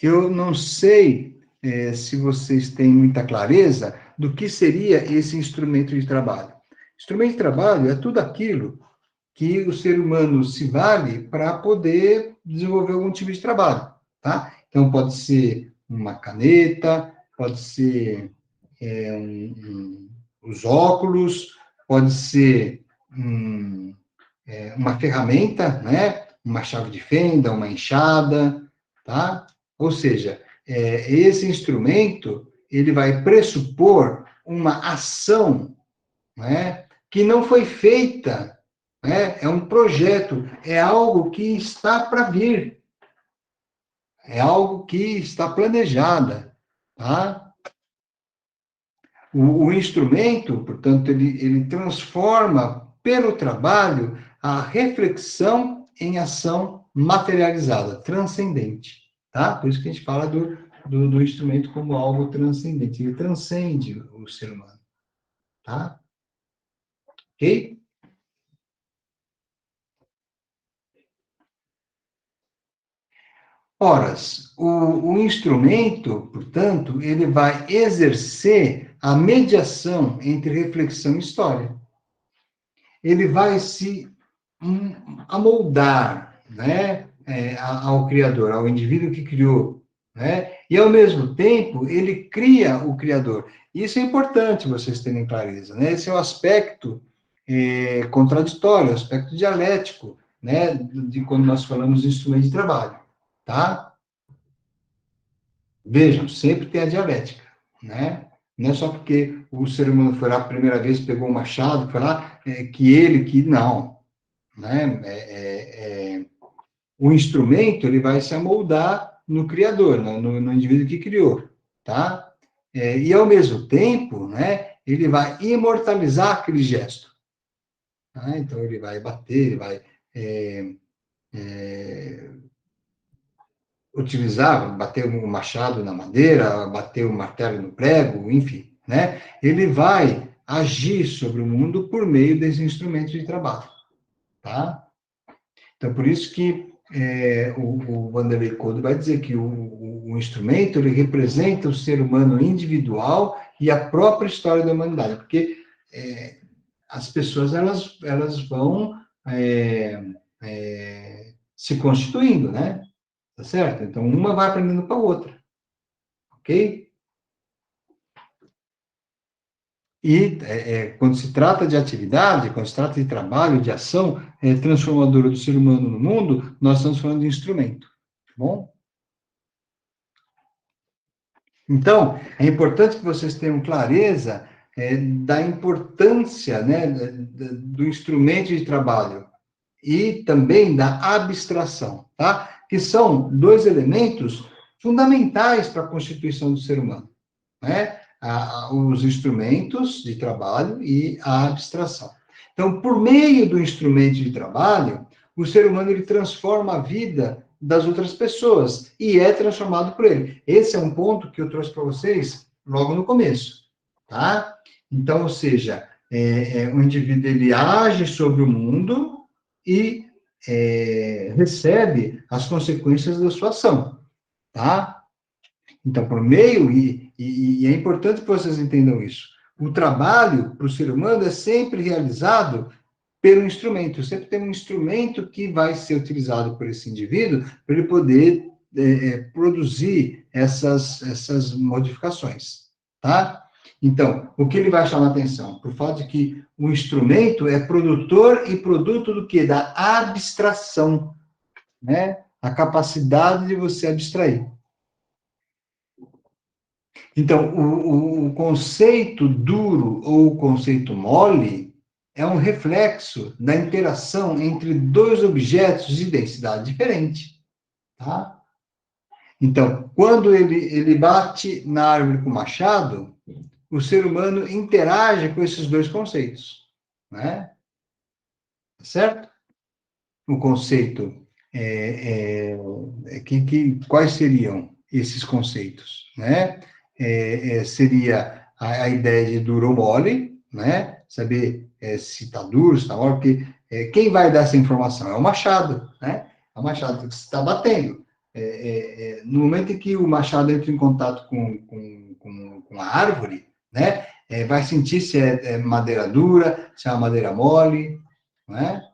S1: Eu não sei se vocês têm muita clareza do que seria esse instrumento de trabalho. Instrumento de trabalho é tudo aquilo que o ser humano se vale para poder desenvolver algum tipo de trabalho, tá? Então, pode ser uma caneta, pode ser os óculos, pode ser uma ferramenta, né? Uma chave de fenda, uma enxada, tá? Ou seja, esse instrumento, ele vai pressupor uma ação, né? Que não foi feita, né? É um projeto, é algo que está para vir, é algo que está planejada, tá? O instrumento, portanto, ele transforma, pelo trabalho, a reflexão em ação materializada, transcendente, tá? Por isso que a gente fala do instrumento como algo transcendente, ele transcende o ser humano, tá? Ok? Horas, o instrumento, portanto, ele vai exercer a mediação entre reflexão e história. Ele vai se amoldar, né, ao Criador, ao indivíduo que criou, né? E, ao mesmo tempo, ele cria o Criador. Isso é importante vocês terem clareza, né? Esse é o aspecto contraditório, o aspecto dialético, né, de quando nós falamos de instrumento de trabalho, tá? Vejam, sempre tem a dialética, né? Não é só porque o ser humano foi lá a primeira vez, pegou o machado, foi lá, que não, né? O instrumento, ele vai se amoldar no criador, no indivíduo que criou, tá? E, ao mesmo tempo, né, ele vai imortalizar aquele gesto. Tá? Então, ele vai bater, ele vai utilizar, bater o machado na madeira, bater o martelo no prego, enfim, né? Ele vai agir sobre o mundo por meio desse instrumento de trabalho, tá? Então, por isso que o Vanderlei Code vai dizer que o instrumento, ele representa o ser humano individual e a própria história da humanidade, porque as pessoas, elas vão se constituindo, né? Tá certo? Então, uma vai aprendendo com a outra, ok? E quando se trata de atividade, quando se trata de trabalho, de ação transformadora do ser humano no mundo, nós estamos falando de instrumento, tá bom? Então, é importante que vocês tenham clareza da importância, né, do instrumento de trabalho e também da abstração, tá? Que são dois elementos fundamentais para a constituição do ser humano, né? Os instrumentos de trabalho e a abstração. Então, por meio do instrumento de trabalho, o ser humano ele transforma a vida das outras pessoas e é transformado por ele. Esse é um ponto que eu trouxe para vocês logo no começo, tá? Então, ou seja, o indivíduo ele age sobre o mundo e recebe as consequências da sua ação, tá? Então, por meio, e é importante que vocês entendam isso, o trabalho para o ser humano é sempre realizado pelo instrumento. Sempre tem um instrumento que vai ser utilizado por esse indivíduo para ele poder produzir essas modificações, tá? Então, o que ele vai chamar atenção? Por fato de que o instrumento é produtor e produto do quê? Da abstração, né? A capacidade de você abstrair. Então, o conceito duro ou o conceito mole é um reflexo da interação entre dois objetos de densidade diferente, tá? Então, quando ele bate na árvore com o machado, o ser humano interage com esses dois conceitos, né? Certo? O conceito, quais seriam esses conceitos, né? Seria a ideia de duro ou mole, né? Saber se está duro, se está mole, porque quem vai dar essa informação é o machado, né? É o machado que está batendo. No momento em que o machado entra em contato com a árvore, né? Vai sentir se é madeira dura, se é uma madeira mole, né?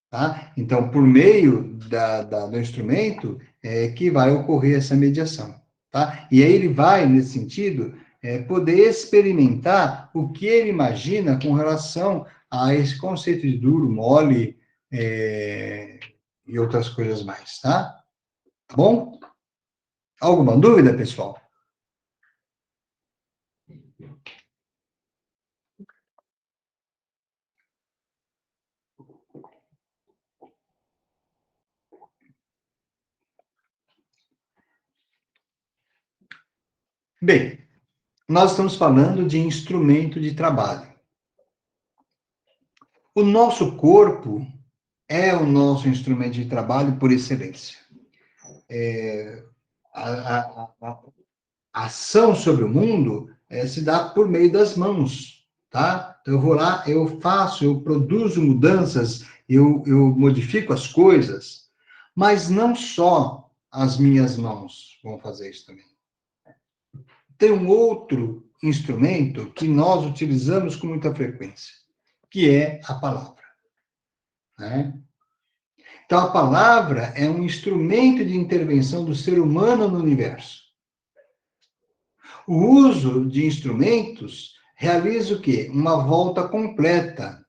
S1: Tá? Então, por meio do instrumento, que vai ocorrer essa mediação. Tá? E aí ele vai, nesse sentido, poder experimentar o que ele imagina com relação a esse conceito de duro, mole, e outras coisas mais. Tá? Tá bom? Alguma dúvida, pessoal? Bem, nós estamos falando de instrumento de trabalho. O nosso corpo é o nosso instrumento de trabalho por excelência. A ação sobre o mundo se dá por meio das mãos, tá? Então, eu vou lá, eu faço, eu produzo mudanças, eu modifico as coisas, mas não só as minhas mãos vão fazer isso também. Tem um outro instrumento que nós utilizamos com muita frequência, que é a palavra, né? Então, a palavra é um instrumento de intervenção do ser humano no universo. O uso de instrumentos realiza o quê? Uma volta completa,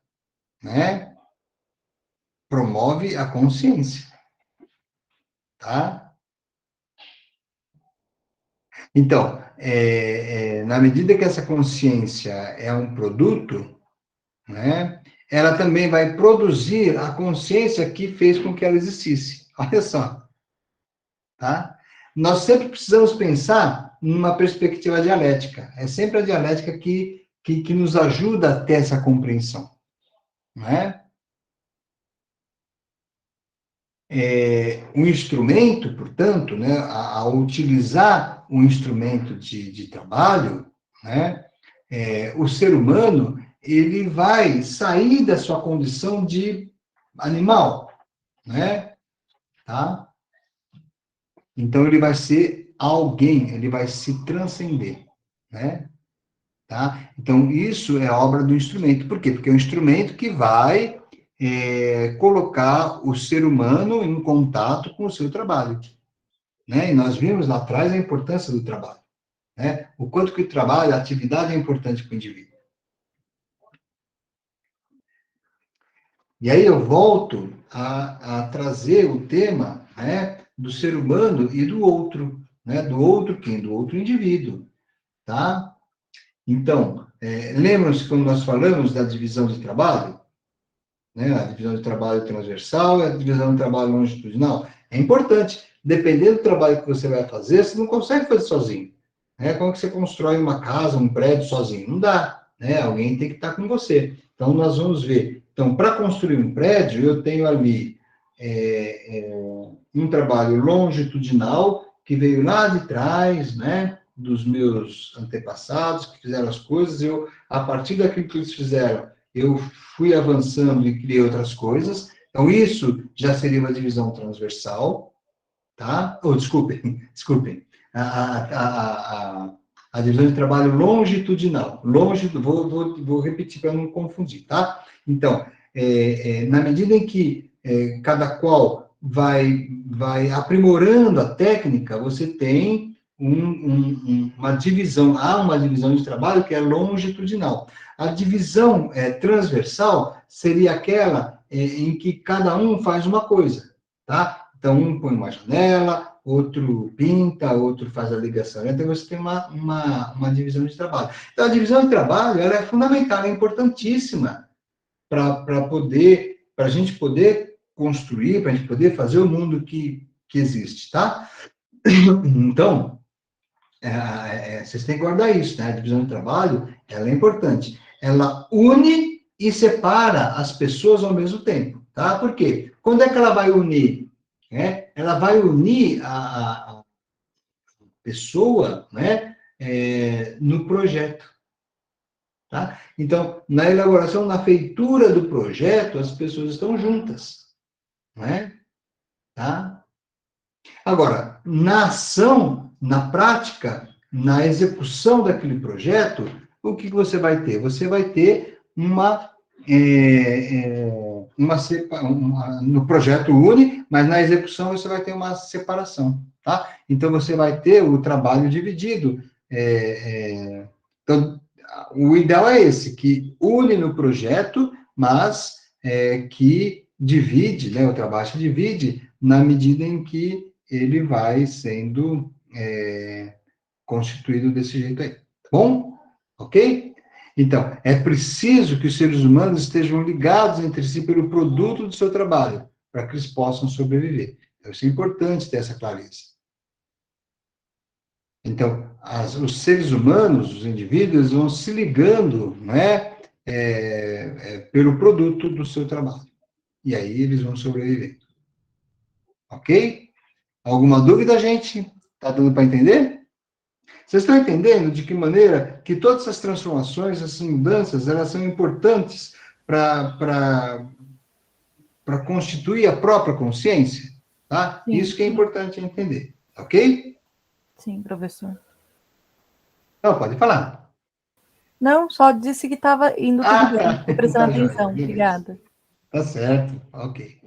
S1: né? Promove a consciência, tá? Então, na medida que essa consciência é um produto, né? Ela também vai produzir a consciência que fez com que ela existisse. Olha só, tá? Nós sempre precisamos pensar numa perspectiva dialética. É sempre a dialética que nos ajuda a ter essa compreensão, não é? O instrumento, portanto, né, ao utilizar um instrumento de trabalho, né, o ser humano ele vai sair da sua condição de animal, né, tá? Então ele vai ser alguém, ele vai se transcender, né? Tá? Então, isso é obra do instrumento. Por quê? Porque é um instrumento que vai colocar o ser humano em contato com o seu trabalho. Né? E nós vimos lá atrás a importância do trabalho. Né? O quanto que o trabalho, a atividade é importante para o indivíduo. E aí eu volto a trazer o tema, né, do ser humano e do outro. Né? Do outro quem? Do outro indivíduo. Tá? Então, lembram-se quando nós falamos da divisão de trabalho? Né? A divisão de trabalho transversal e a divisão de trabalho longitudinal. É importante. Dependendo do trabalho que você vai fazer, você não consegue fazer sozinho. Né? Como que você constrói uma casa, um prédio sozinho? Não dá. Né? Alguém tem que estar com você. Então, nós vamos ver. Então, para construir um prédio, eu tenho ali um trabalho longitudinal que veio lá de trás, né? Dos meus antepassados que fizeram as coisas. Eu, a partir daquilo que eles fizeram, eu fui avançando e criei outras coisas. Então, isso já seria uma divisão transversal, tá? Desculpem. A divisão de trabalho longitudinal. Vou repetir para não confundir, tá? Então, na medida em que cada qual vai aprimorando a técnica, você tem uma divisão, há uma divisão de trabalho que é longitudinal. A divisão transversal seria aquela em que cada um faz uma coisa, tá? Então, um põe uma janela, outro pinta, outro faz a ligação. Então, você tem uma divisão de trabalho. Então, a divisão de trabalho, ela é fundamental, ela é importantíssima para a gente poder construir, para a gente poder fazer o mundo que existe, tá? Então, vocês têm que guardar isso, né? A divisão de trabalho, ela é importante. Ela une e separa as pessoas ao mesmo tempo, tá? Por quê? Quando é que ela vai unir? Ela vai unir a pessoa, né? No projeto, tá? Então, na elaboração, na feitura do projeto, as pessoas estão juntas, né? Tá? Agora, na ação, na prática, na execução daquele projeto, o que você vai ter? Você vai ter no projeto une, mas na execução você vai ter uma separação, tá? Então, você vai ter o trabalho dividido. Então, o ideal é esse, que une no projeto, mas que divide, né, o trabalho se divide na medida em que ele vai sendo constituído desse jeito aí. Tá bom? Ok? Então, é preciso que os seres humanos estejam ligados entre si pelo produto do seu trabalho, para que eles possam sobreviver. Então, isso é importante ter essa clareza. Então, os seres humanos, os indivíduos, vão se ligando, né, pelo produto do seu trabalho. E aí eles vão sobreviver. Ok? Alguma dúvida, gente? Tá dando para entender? Vocês estão entendendo de que maneira que todas essas transformações, essas mudanças, elas são importantes para constituir a própria consciência? Tá?
S2: Sim.
S1: Isso que é importante entender. Ok?
S2: Sim, professor.
S1: Não, pode falar.
S2: Não, só disse que estava indo tudo bem. Estou prestando atenção.
S1: Joia,
S2: Obrigada.
S1: Tá certo, ok.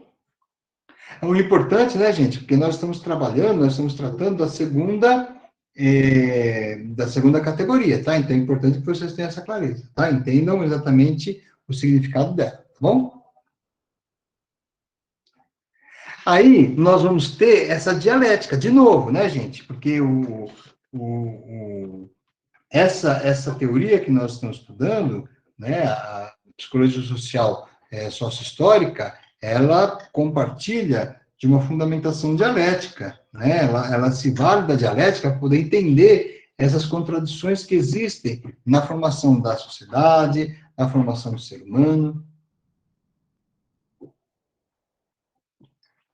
S1: O importante, né, gente, porque nós estamos tratando da segunda categoria, tá? Então é importante que vocês tenham essa clareza, tá? Entendam exatamente o significado dela, tá bom? Aí nós vamos ter essa dialética, de novo, né, gente? Porque essa teoria que nós estamos estudando, né, a psicologia social sócio-histórica, ela compartilha de uma fundamentação dialética, né? Ela se vale da dialética para poder entender essas contradições que existem na formação da sociedade, na formação do ser humano.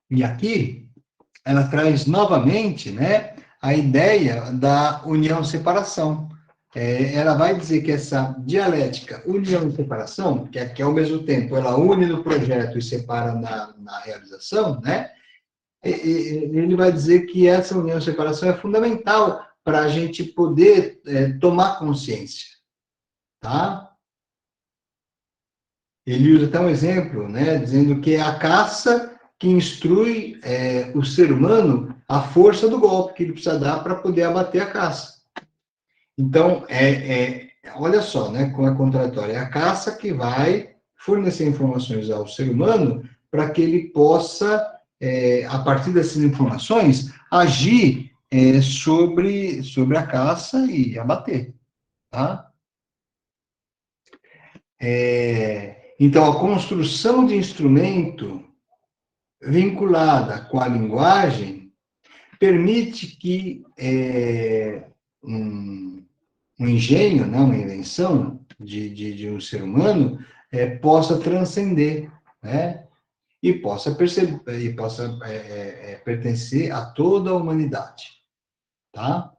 S1: E aqui, ela traz novamente, né, a ideia da união-separação. Ela vai dizer que essa dialética união e separação, que ao mesmo tempo ela une no projeto e separa na realização, né? Ele vai dizer que essa união e separação é fundamental para a gente poder tomar consciência, tá? Ele usa até um exemplo, né, dizendo que é a caça que instrui o ser humano a força do golpe que ele precisa dar para poder abater a caça. Então, olha só, né, como é contraditório. É a caça que vai fornecer informações ao ser humano para que ele possa, a partir dessas informações, agir sobre a caça e abater, tá? Então, a construção de instrumento vinculada com a linguagem permite que um engenho, né, uma invenção de um ser humano possa transcender, né, e possa pertencer a toda a humanidade, tá?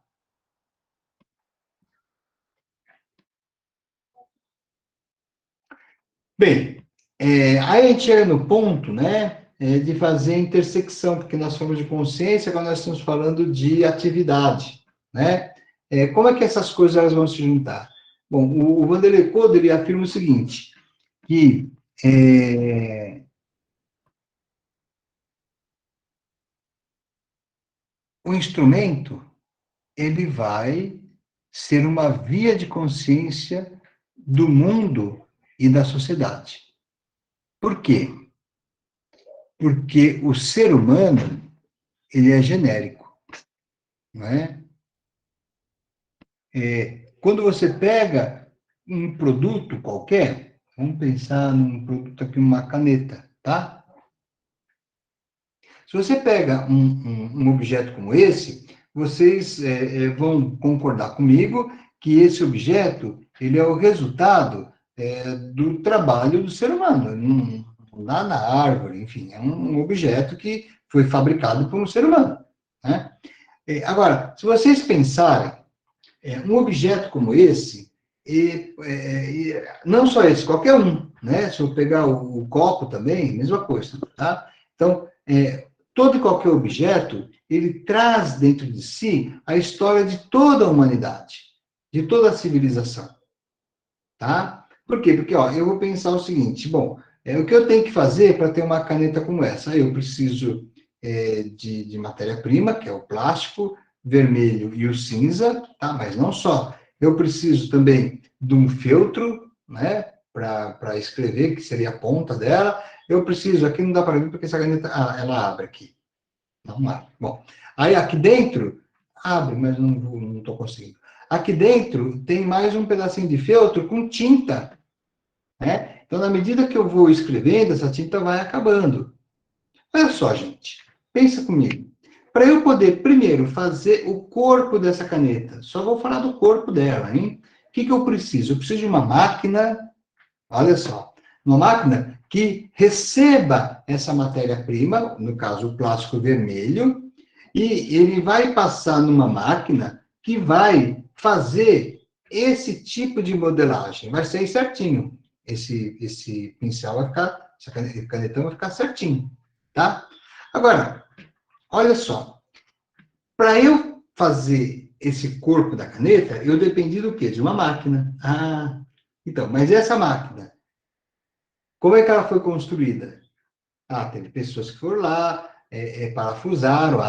S1: Bem, aí a gente chega no ponto, né, de fazer a intersecção, porque nós falamos de consciência, agora nós estamos falando de atividade, né? como é que essas coisas elas vão se juntar? Bom, o Vanderlei Coder, ele afirma o seguinte, que o instrumento, ele vai ser uma via de consciência do mundo e da sociedade. Por quê? Porque o ser humano, ele é genérico, não é? Quando você pega um produto qualquer, vamos pensar num produto aqui, uma caneta, tá? Se você pega um objeto como esse, vocês vão concordar comigo que esse objeto, ele é o resultado do trabalho do ser humano, não dá na árvore, enfim, é um objeto que foi fabricado por um ser humano, né? Agora, se vocês pensarem, um objeto como esse, não só esse, qualquer um, né? Se eu pegar o copo também, mesma coisa, tá? Então, todo e qualquer objeto, ele traz dentro de si a história de toda a humanidade, de toda a civilização, tá? Por quê? Porque, ó, eu vou pensar o seguinte, bom, o que eu tenho que fazer para ter uma caneta como essa? Eu preciso de matéria-prima, que é o plástico, vermelho e o cinza, tá? Mas não só. Eu preciso também de um feltro, né? Para escrever, que seria a ponta dela. Eu preciso, aqui não dá para ver porque essa caneta, ela abre aqui. Não abre. Bom, aí aqui dentro, abre, mas não estou conseguindo. Aqui dentro tem mais um pedacinho de feltro com tinta, né? Então, na medida que eu vou escrevendo, essa tinta vai acabando. Olha só, gente. Pensa comigo. Para eu poder, primeiro, fazer o corpo dessa caneta, só vou falar do corpo dela, hein? O que eu preciso? Eu preciso de uma máquina, olha só, uma máquina que receba essa matéria-prima, no caso, o plástico vermelho, e ele vai passar numa máquina que vai fazer esse tipo de modelagem. Vai ser certinho. Esse pincel vai ficar, esse canetão vai ficar certinho, tá? Agora, olha só. Para eu fazer esse corpo da caneta, eu dependi do quê? De uma máquina. Então, mas essa máquina, como é que ela foi construída? Teve pessoas que foram lá, parafusaram.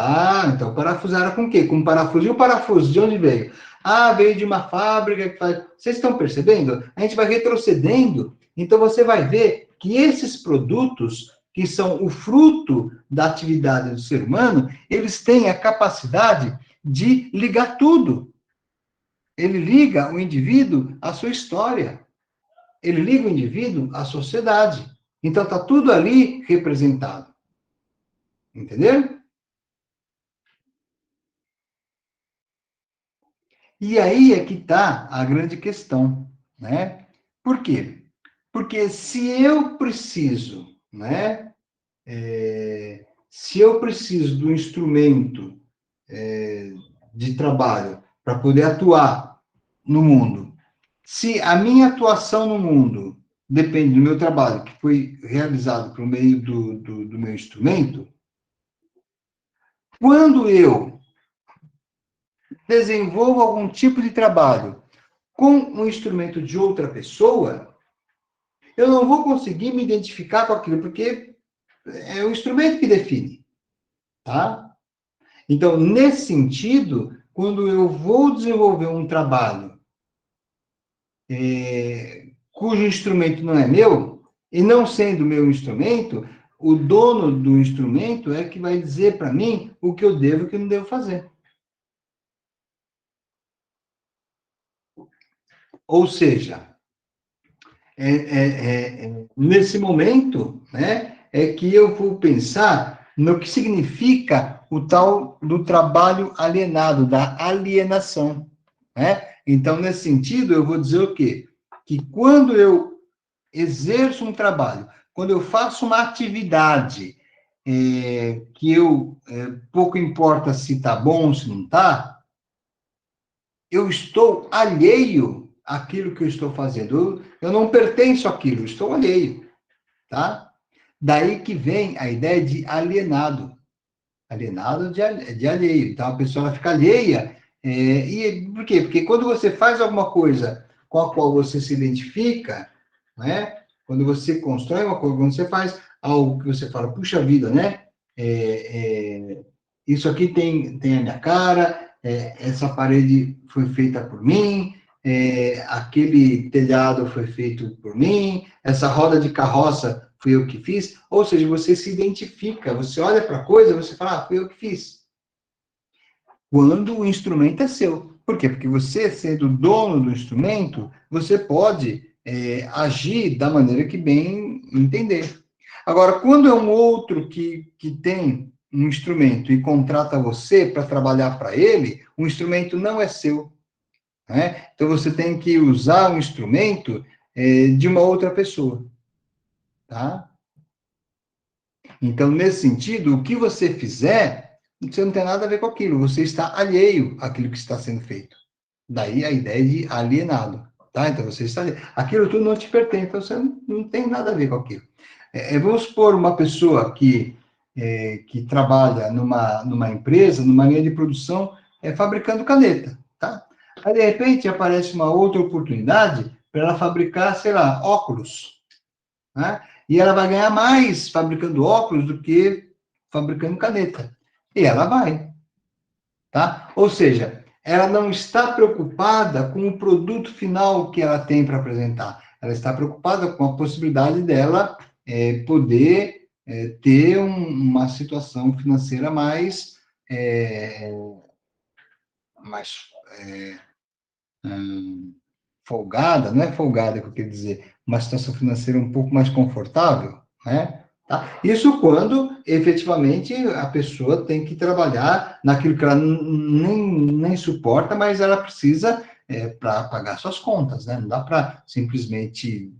S1: Então parafusaram com o quê? Com parafuso. E o parafuso, de onde veio? Veio de uma fábrica que faz... Vocês estão percebendo? A gente vai retrocedendo, então você vai ver que esses produtos, que são o fruto da atividade do ser humano, eles têm a capacidade de ligar tudo. Ele liga o indivíduo à sua história. Ele liga o indivíduo à sociedade. Então está tudo ali representado. Entendeu? E aí é que está a grande questão, né? Por quê? Porque se eu preciso, né? Se eu preciso do instrumento de trabalho para poder atuar no mundo, se a minha atuação no mundo depende do meu trabalho, que foi realizado por meio do meu instrumento, quando eu desenvolvo algum tipo de trabalho com um instrumento de outra pessoa, eu não vou conseguir me identificar com aquilo, porque é o instrumento que define, tá? Então, nesse sentido, quando eu vou desenvolver um trabalho cujo instrumento não é meu, e não sendo meu instrumento, o dono do instrumento é que vai dizer para mim o que eu devo e o que eu não devo fazer. Ou seja, nesse momento, né, é que eu vou pensar no que significa o tal do trabalho alienado, da alienação, né? Então, nesse sentido, eu vou dizer o quê? Que quando eu exerço um trabalho, quando eu faço uma atividade que pouco importa se está bom ou se não está, eu estou alheio àquilo que eu estou fazendo. Eu não pertenço àquilo, eu estou alheio, tá? Daí que vem a ideia de alienado. Alienado de alheio. Então, a pessoa fica alheia E por quê? Porque quando você faz alguma coisa com a qual você se identifica, né? Quando você constrói uma coisa, quando você faz algo que você fala, puxa vida, né? Isso aqui tem a minha cara, essa parede foi feita por mim, aquele telhado foi feito por mim, essa roda de carroça fui eu que fiz. Ou seja, você se identifica, você olha para a coisa, você fala, fui eu que fiz. Quando o instrumento é seu. Por quê? Porque você, sendo dono do instrumento, você pode agir da maneira que bem entender. Agora, quando é um outro que tem um instrumento e contrata você para trabalhar para ele, o instrumento não é seu. Né? Então, você tem que usar um instrumento de uma outra pessoa. Tá? Então, nesse sentido, o que você fizer, você não tem nada a ver com aquilo, você está alheio àquilo que está sendo feito. Daí a ideia de alienado, tá? Então, você está alheio. Aquilo tudo não te pertence, então você não tem nada a ver com aquilo. Vamos supor uma pessoa que trabalha numa empresa, numa linha de produção, fabricando caneta, tá? Aí, de repente, aparece uma outra oportunidade para ela fabricar, sei lá, óculos, né? E ela vai ganhar mais fabricando óculos do que fabricando caneta. E ela vai, tá? Ou seja, ela não está preocupada com o produto final que ela tem para apresentar. Ela está preocupada com a possibilidade dela poder ter uma situação financeira é, mais folgada, não é folgada que eu quero dizer, uma situação financeira um pouco mais confortável, né? Tá? Isso quando, efetivamente, a pessoa tem que trabalhar naquilo que ela nem suporta, mas ela precisa para pagar suas contas, né? Não dá para simplesmente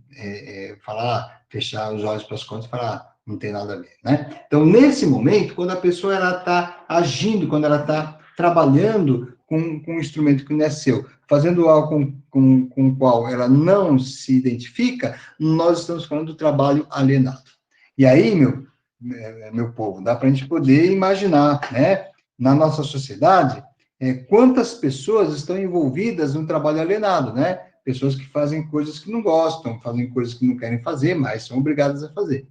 S1: falar, fechar os olhos para as contas e falar, não tem nada a ver, né? Então, nesse momento, quando a pessoa está agindo, quando ela está trabalhando com um instrumento que não é seu, fazendo algo com o qual ela não se identifica, nós estamos falando do trabalho alienado. E aí, meu povo, dá para a gente poder imaginar, né, na nossa sociedade, quantas pessoas estão envolvidas no trabalho alienado, né? Pessoas que fazem coisas que não gostam, fazem coisas que não querem fazer, mas são obrigadas a fazer,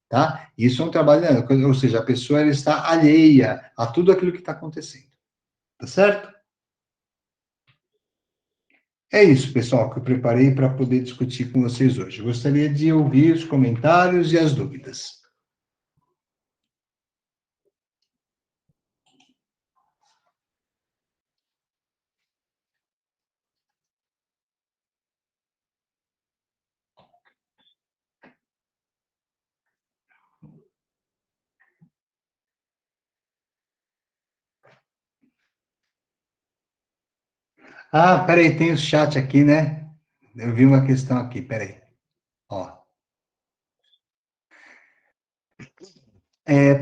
S1: tá? Isso é um trabalho alienado, ou seja, a pessoa ela está alheia a tudo aquilo que está acontecendo, tá certo? É isso, pessoal, que eu preparei para poder discutir com vocês hoje. Gostaria de ouvir os comentários e as dúvidas. Ah, peraí, tem o chat aqui, né? Eu vi uma questão aqui, peraí. Ó.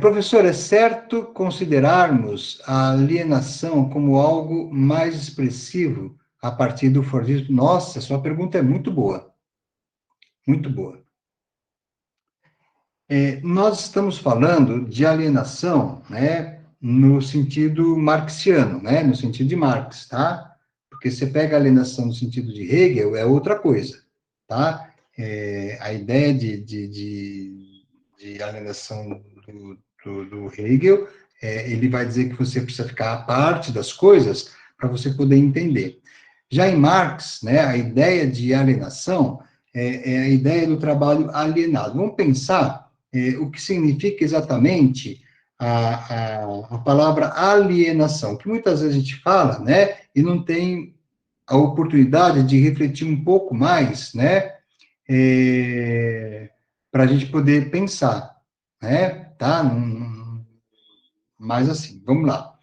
S1: Professor, é certo considerarmos a alienação como algo mais expressivo a partir do Fordismo? Nossa, sua pergunta é muito boa. Muito boa. Nós estamos falando de alienação, né, no sentido marxiano, né, no sentido de Marx, tá? Porque você pega a alienação no sentido de Hegel, é outra coisa, tá? A ideia de alienação do Hegel, ele vai dizer que você precisa ficar à parte das coisas para você poder entender. Já em Marx, né, a ideia de alienação é a ideia do trabalho alienado. Vamos pensar o que significa exatamente a palavra alienação, que muitas vezes a gente fala, né, e não tem a oportunidade de refletir um pouco mais, né, para a gente poder pensar, né, tá? Mas assim, vamos lá.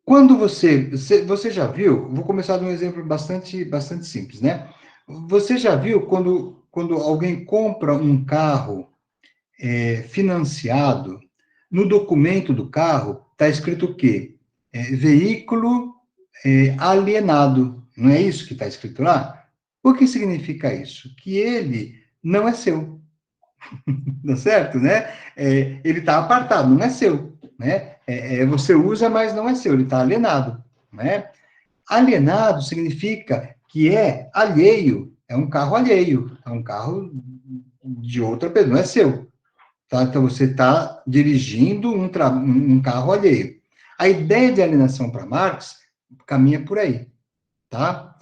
S1: Quando você já viu, vou começar de um exemplo bastante simples, né? Você já viu quando alguém compra um carro financiado, no documento do carro está escrito o quê? Veículo alienado. Não é isso que está escrito lá? O que significa isso? Que ele não é seu. Tá certo, né? Ele está apartado, não é seu, né? Você usa, mas não é seu, ele está alienado, né? Alienado significa que é alheio, é um carro alheio, é um carro de outra pessoa, não é seu, tá? Então você está dirigindo um carro alheio. A ideia de alienação para Marx caminha por aí, tá?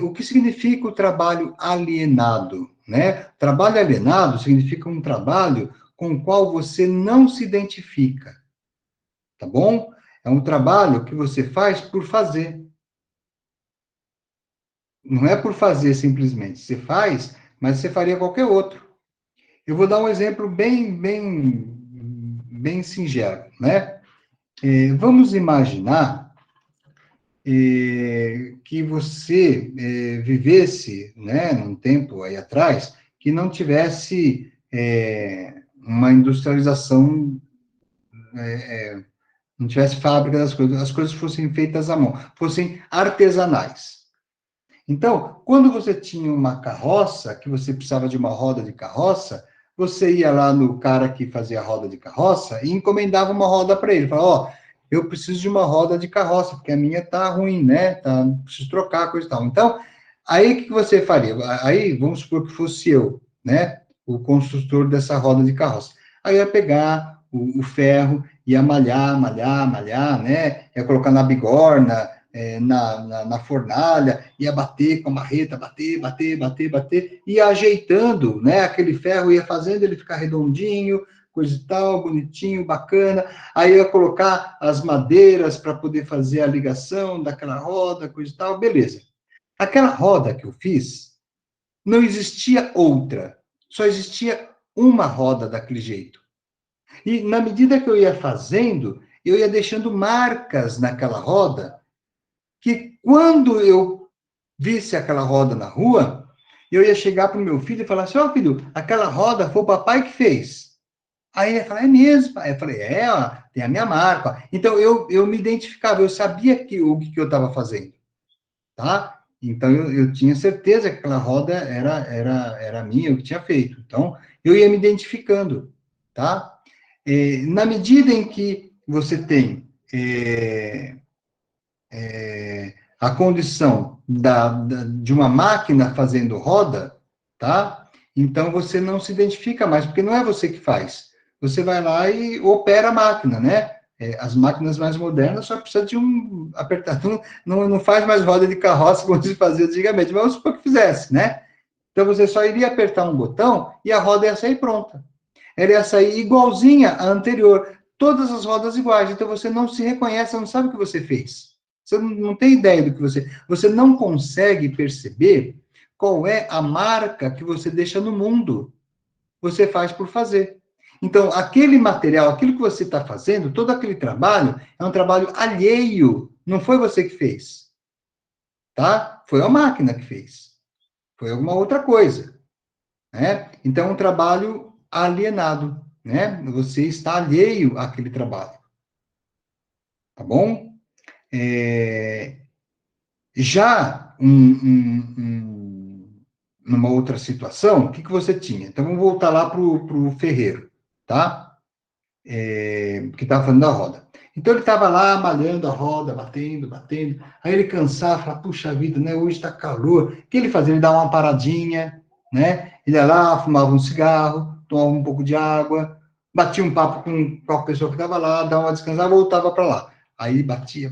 S1: O que significa o trabalho alienado, né? Trabalho alienado significa um trabalho com o qual você não se identifica, tá bom? É um trabalho que você faz por fazer. Não é por fazer simplesmente. Você faz, mas você faria qualquer outro. Eu vou dar um exemplo bem singelo, né? Vamos imaginar que você vivesse, né, num tempo aí atrás, que não tivesse uma industrialização, não tivesse fábrica das coisas, as coisas fossem feitas à mão, fossem artesanais. Então, quando você tinha uma carroça, que você precisava de uma roda de carroça, você ia lá no cara que fazia a roda de carroça e encomendava uma roda para ele. Falava, ó, eu preciso de uma roda de carroça, porque a minha tá ruim, né? Preciso trocar, coisa e tal. Então, aí o que você faria? Aí, vamos supor que fosse eu, né? O construtor dessa roda de carroça. Aí eu ia pegar o ferro, ia malhar, né? Ia colocar na bigorna, na fornalha, ia bater com a marreta, bater, ia ajeitando, né? Aquele ferro ia fazendo ele ficar redondinho, coisa e tal, bonitinho, bacana. Aí ia colocar as madeiras para poder fazer a ligação daquela roda, coisa e tal, beleza. Aquela roda que eu fiz, não existia outra, só existia uma roda daquele jeito. E na medida que eu ia fazendo, eu ia deixando marcas naquela roda, que quando eu visse aquela roda na rua, eu ia chegar para o meu filho e falar assim, ó, filho, aquela roda foi o papai que fez. Aí ele ia falar, é mesmo, pai? Eu falei, ó, tem a minha marca. Ó. Então, eu me identificava, eu sabia o que eu estava fazendo, tá? Então, eu tinha certeza que aquela roda era minha, eu que tinha feito. Então, eu ia me identificando, tá? Na medida em que você tem a condição de uma máquina fazendo roda, tá? Então você não se identifica mais, porque não é você que faz. Você vai lá e opera a máquina, né? As máquinas mais modernas só precisa de um apertador, não faz mais roda de carroça como se fazia antigamente, mas vamos supor que fizesse, né? Então você só iria apertar um botão e a roda ia sair pronta. Ela ia sair igualzinha à anterior, todas as rodas iguais, então você não se reconhece, não sabe o que você fez. Você não tem ideia do que você não consegue perceber qual é a marca que você deixa no mundo. Você faz por fazer. Então, aquele material, aquilo que você está fazendo, todo aquele trabalho, é um trabalho alheio. Não foi você que fez, tá? Foi a máquina que fez. Foi alguma outra coisa, né? Então, é um trabalho alienado, né? Você está alheio àquele trabalho, tá bom? É, Já numa outra situação, o que você tinha? Então, vamos voltar lá para o ferreiro, tá? Que estava fazendo a roda. Então, ele estava lá malhando a roda, batendo. Aí ele cansava, falava, puxa vida, né? Hoje está calor. O que ele fazia? Ele dava uma paradinha, né? Ele ia lá, fumava um cigarro, tomava um pouco de água, batia um papo com a pessoa que estava lá, dava uma descansada, voltava para lá. Aí batia,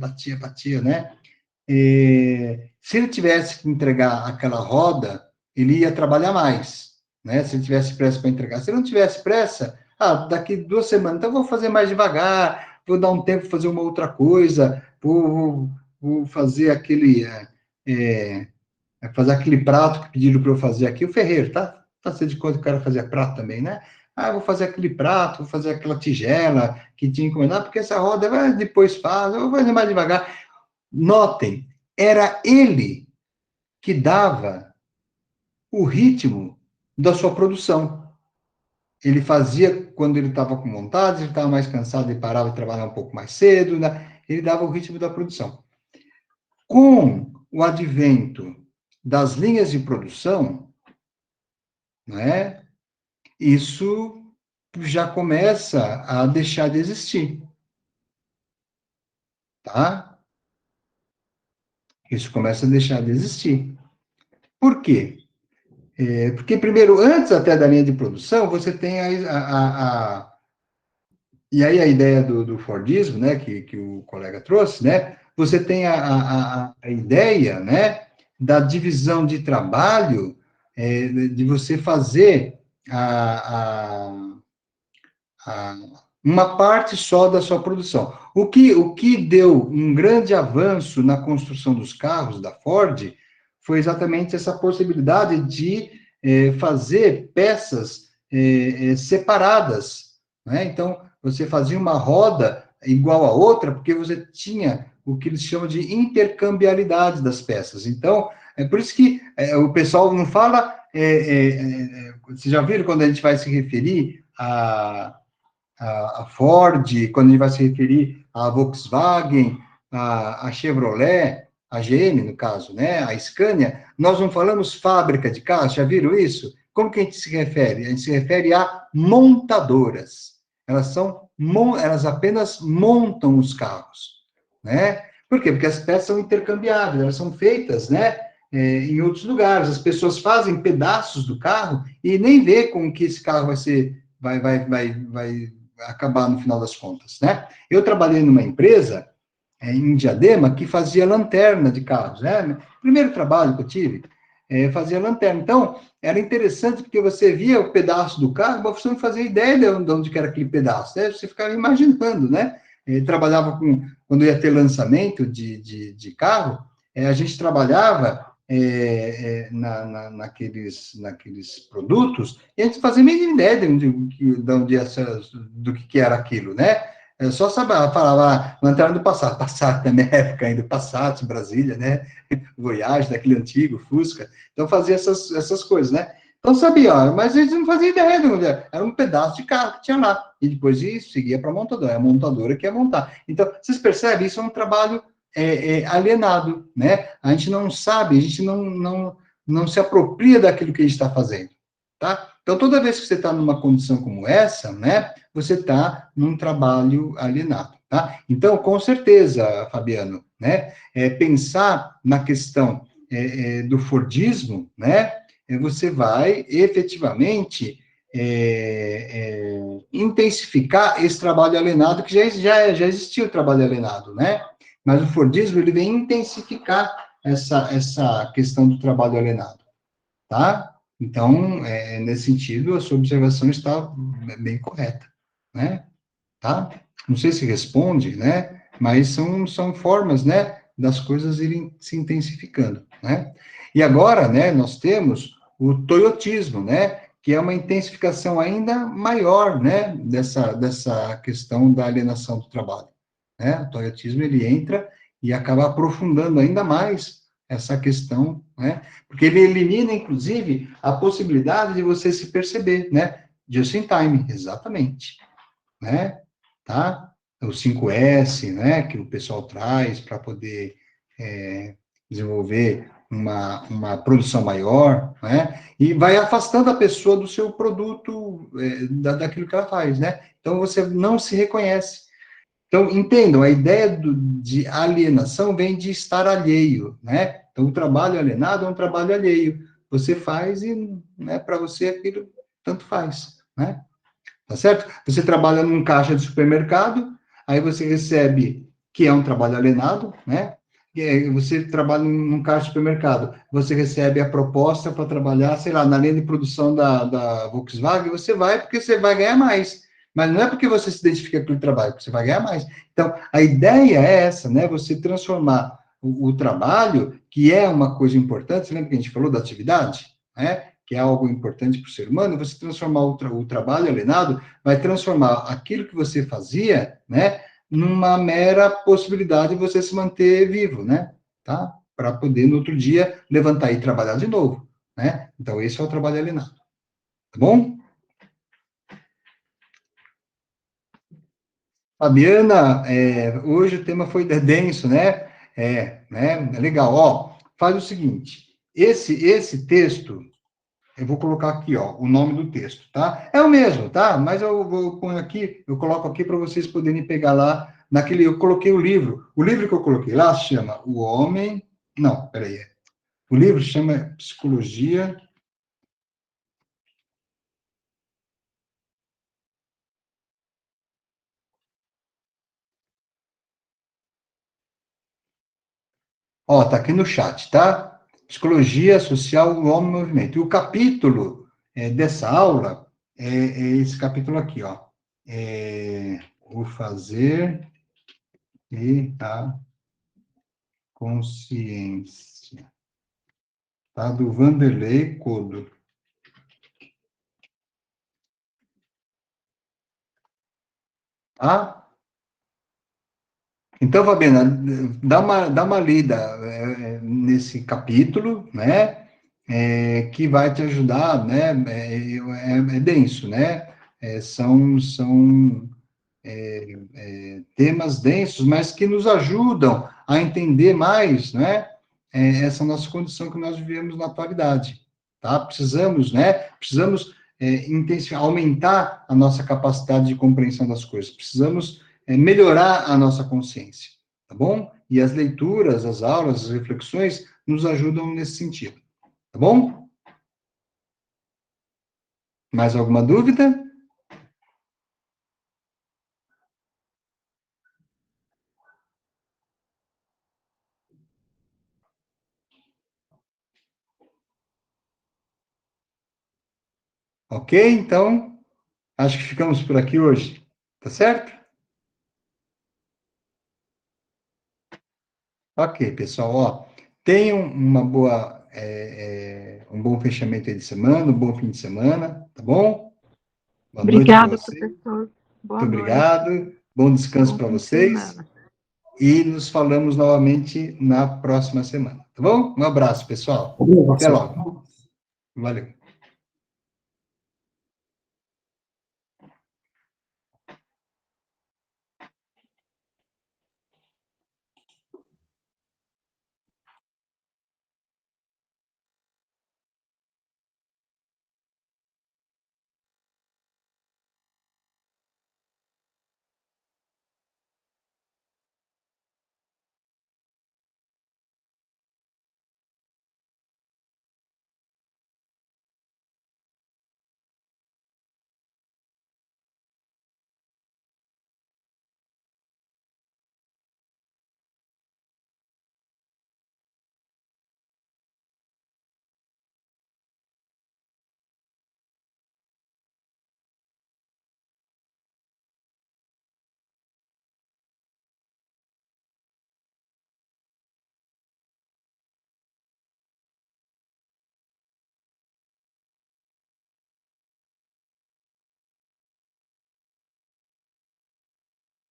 S1: né? Se ele tivesse que entregar aquela roda, ele ia trabalhar mais, né? Se ele tivesse pressa para entregar. Se ele não tivesse pressa, daqui 2 semanas, então vou fazer mais devagar, vou dar um tempo para fazer uma outra coisa, vou fazer fazer aquele prato que pediram para eu fazer aqui, o ferreiro, tá? Fazer de conta que o cara fazia prato também, né? Vou fazer aquele prato, vou fazer aquela tigela que tinha encomendado, porque essa roda depois faz, eu vou fazer mais devagar. Notem, era ele que dava o ritmo da sua produção. Ele fazia quando ele estava com vontade, ele estava mais cansado, ele parava de trabalhar um pouco mais cedo, né? Ele dava o ritmo da produção. Com o advento das linhas de produção, né? isso já começa a deixar de existir, tá? Isso começa a deixar de existir. Por quê? Porque, primeiro, antes até da linha de produção, você tem e aí a ideia do Fordismo, né, que o colega trouxe, né, você tem a ideia, né, da divisão de trabalho, de você fazer a- uma parte só da sua produção. O que deu um grande avanço na construção dos carros da Ford foi exatamente essa possibilidade de fazer peças separadas, né? Então, você fazia uma roda igual a outra, porque você tinha o que eles chamam de intercambiabilidade das peças. Então, é por isso que o pessoal não fala. Vocês já viram quando a gente vai se referir a Ford, quando a gente vai se referir à Volkswagen, a Chevrolet, a GM, no caso, né, a Scania, nós não falamos fábrica de carros, já viram isso? Como que a gente se refere? A gente se refere a montadoras. Elas apenas montam os carros, né? Por quê? Porque as peças são intercambiáveis, elas são feitas, né, em outros lugares. As pessoas fazem pedaços do carro e nem vê como que esse carro vai acabar no final das contas, né? Eu trabalhei numa empresa em Diadema que fazia lanterna de carros, né? Primeiro trabalho que eu tive, fazia lanterna. Então, era interessante porque você via o pedaço do carro, mas você não fazia ideia de onde era aquele pedaço, né? Você ficava imaginando, né? Trabalhava quando ia ter lançamento de carro, a gente trabalhava naqueles produtos, e a gente fazia a mínima ideia do que era aquilo, né? Eu só sabia, falava, lanterna do Passat, Passat da minha época ainda, Passat, Brasília, né? Voyage, daquele antigo, Fusca. Então, fazia essas coisas, né? Então, sabia, ó, mas eles não faziam ideia de onde era. Era um pedaço de carro que tinha lá. E depois isso seguia para a montadora. É a montadora que ia montar. Então, vocês percebem? Isso é um trabalho alienado, né? A gente não sabe, a gente não se apropria daquilo que a gente está fazendo, tá? Então, toda vez que você está numa condição como essa, né? Você está num trabalho alienado, tá? Então, com certeza, Fabiano, né? Pensar na questão do Fordismo, né? Você vai efetivamente intensificar esse trabalho alienado, que já existia o trabalho alienado, né? Mas o Fordismo, ele vem intensificar essa questão do trabalho alienado, tá? Então, nesse sentido, a sua observação está bem correta, né? Tá? Não sei se responde, né? Mas são formas, né, das coisas irem se intensificando, né? E agora, né, nós temos o toyotismo, né, que é uma intensificação ainda maior, né, dessa questão da alienação do trabalho, né? O toyotismo, ele entra e acaba aprofundando ainda mais essa questão, né? Porque ele elimina, inclusive, a possibilidade de você se perceber, né? Just in time, exatamente, né? Tá? O 5S, né, que o pessoal traz para poder desenvolver uma produção maior, né? E vai afastando a pessoa do seu produto, daquilo que ela faz, né? Então, você não se reconhece. Então, entendam, a ideia de alienação vem de estar alheio, né? Então, o trabalho alienado é um trabalho alheio. Você faz e, né, para você aquilo tanto faz, né? Tá certo? Você trabalha num caixa de supermercado, aí você recebe, que é um trabalho alienado, né? E aí você trabalha num caixa de supermercado, você recebe a proposta para trabalhar, sei lá, na linha de produção da Volkswagen, você vai porque você vai ganhar mais. Mas não é porque você se identifica com aquele trabalho, porque você vai ganhar mais. Então, a ideia é essa, né? Você transformar o trabalho, que é uma coisa importante, você lembra que a gente falou da atividade? Né? Que é algo importante para o ser humano, você transformar o trabalho alienado, vai transformar aquilo que você fazia, né, numa mera possibilidade de você se manter vivo, né, tá? Para poder, no outro dia, levantar e trabalhar de novo, né? Então, esse é o trabalho alienado, tá bom? Fabiana, hoje o tema foi denso, né? É legal. Ó, faz o seguinte, esse texto eu vou colocar aqui, ó, o nome do texto, tá? É o mesmo, tá? Mas eu vou pôr aqui, eu coloco aqui para vocês poderem pegar lá, eu coloquei o livro que eu coloquei lá se chama O Homem, não, peraí, o livro chama Psicologia Ó, tá aqui no chat, tá? Psicologia Social, o Homem e o Movimento. E o capítulo dessa aula é esse capítulo aqui, ó. O fazer e a consciência. Tá? Do Vanderlei Codo. Tá? Então, Fabiana, dá uma lida nesse capítulo, né? Que vai te ajudar, né? É denso, né? São temas densos, mas que nos ajudam a entender mais, né? Essa nossa condição que nós vivemos na atualidade, tá? Precisamos, né? Precisamos aumentar a nossa capacidade de compreensão das coisas. Precisamos melhorar a nossa consciência, tá bom? E as leituras, as aulas, as reflexões nos ajudam nesse sentido, tá bom? Mais alguma dúvida? Ok? Então, acho que ficamos por aqui hoje, tá certo? Ok, pessoal, ó, tenham um bom fechamento aí de semana, um bom fim de semana, tá bom? Boa noite para
S3: Obrigada,
S1: vocês.
S3: professor. Boa
S1: Muito
S3: noite.
S1: obrigado. Bom descanso
S3: Bom
S1: para
S3: fim de
S1: vocês.
S3: semana.
S1: E nos falamos novamente na próxima semana, tá bom? Um abraço, pessoal. Até logo. Valeu.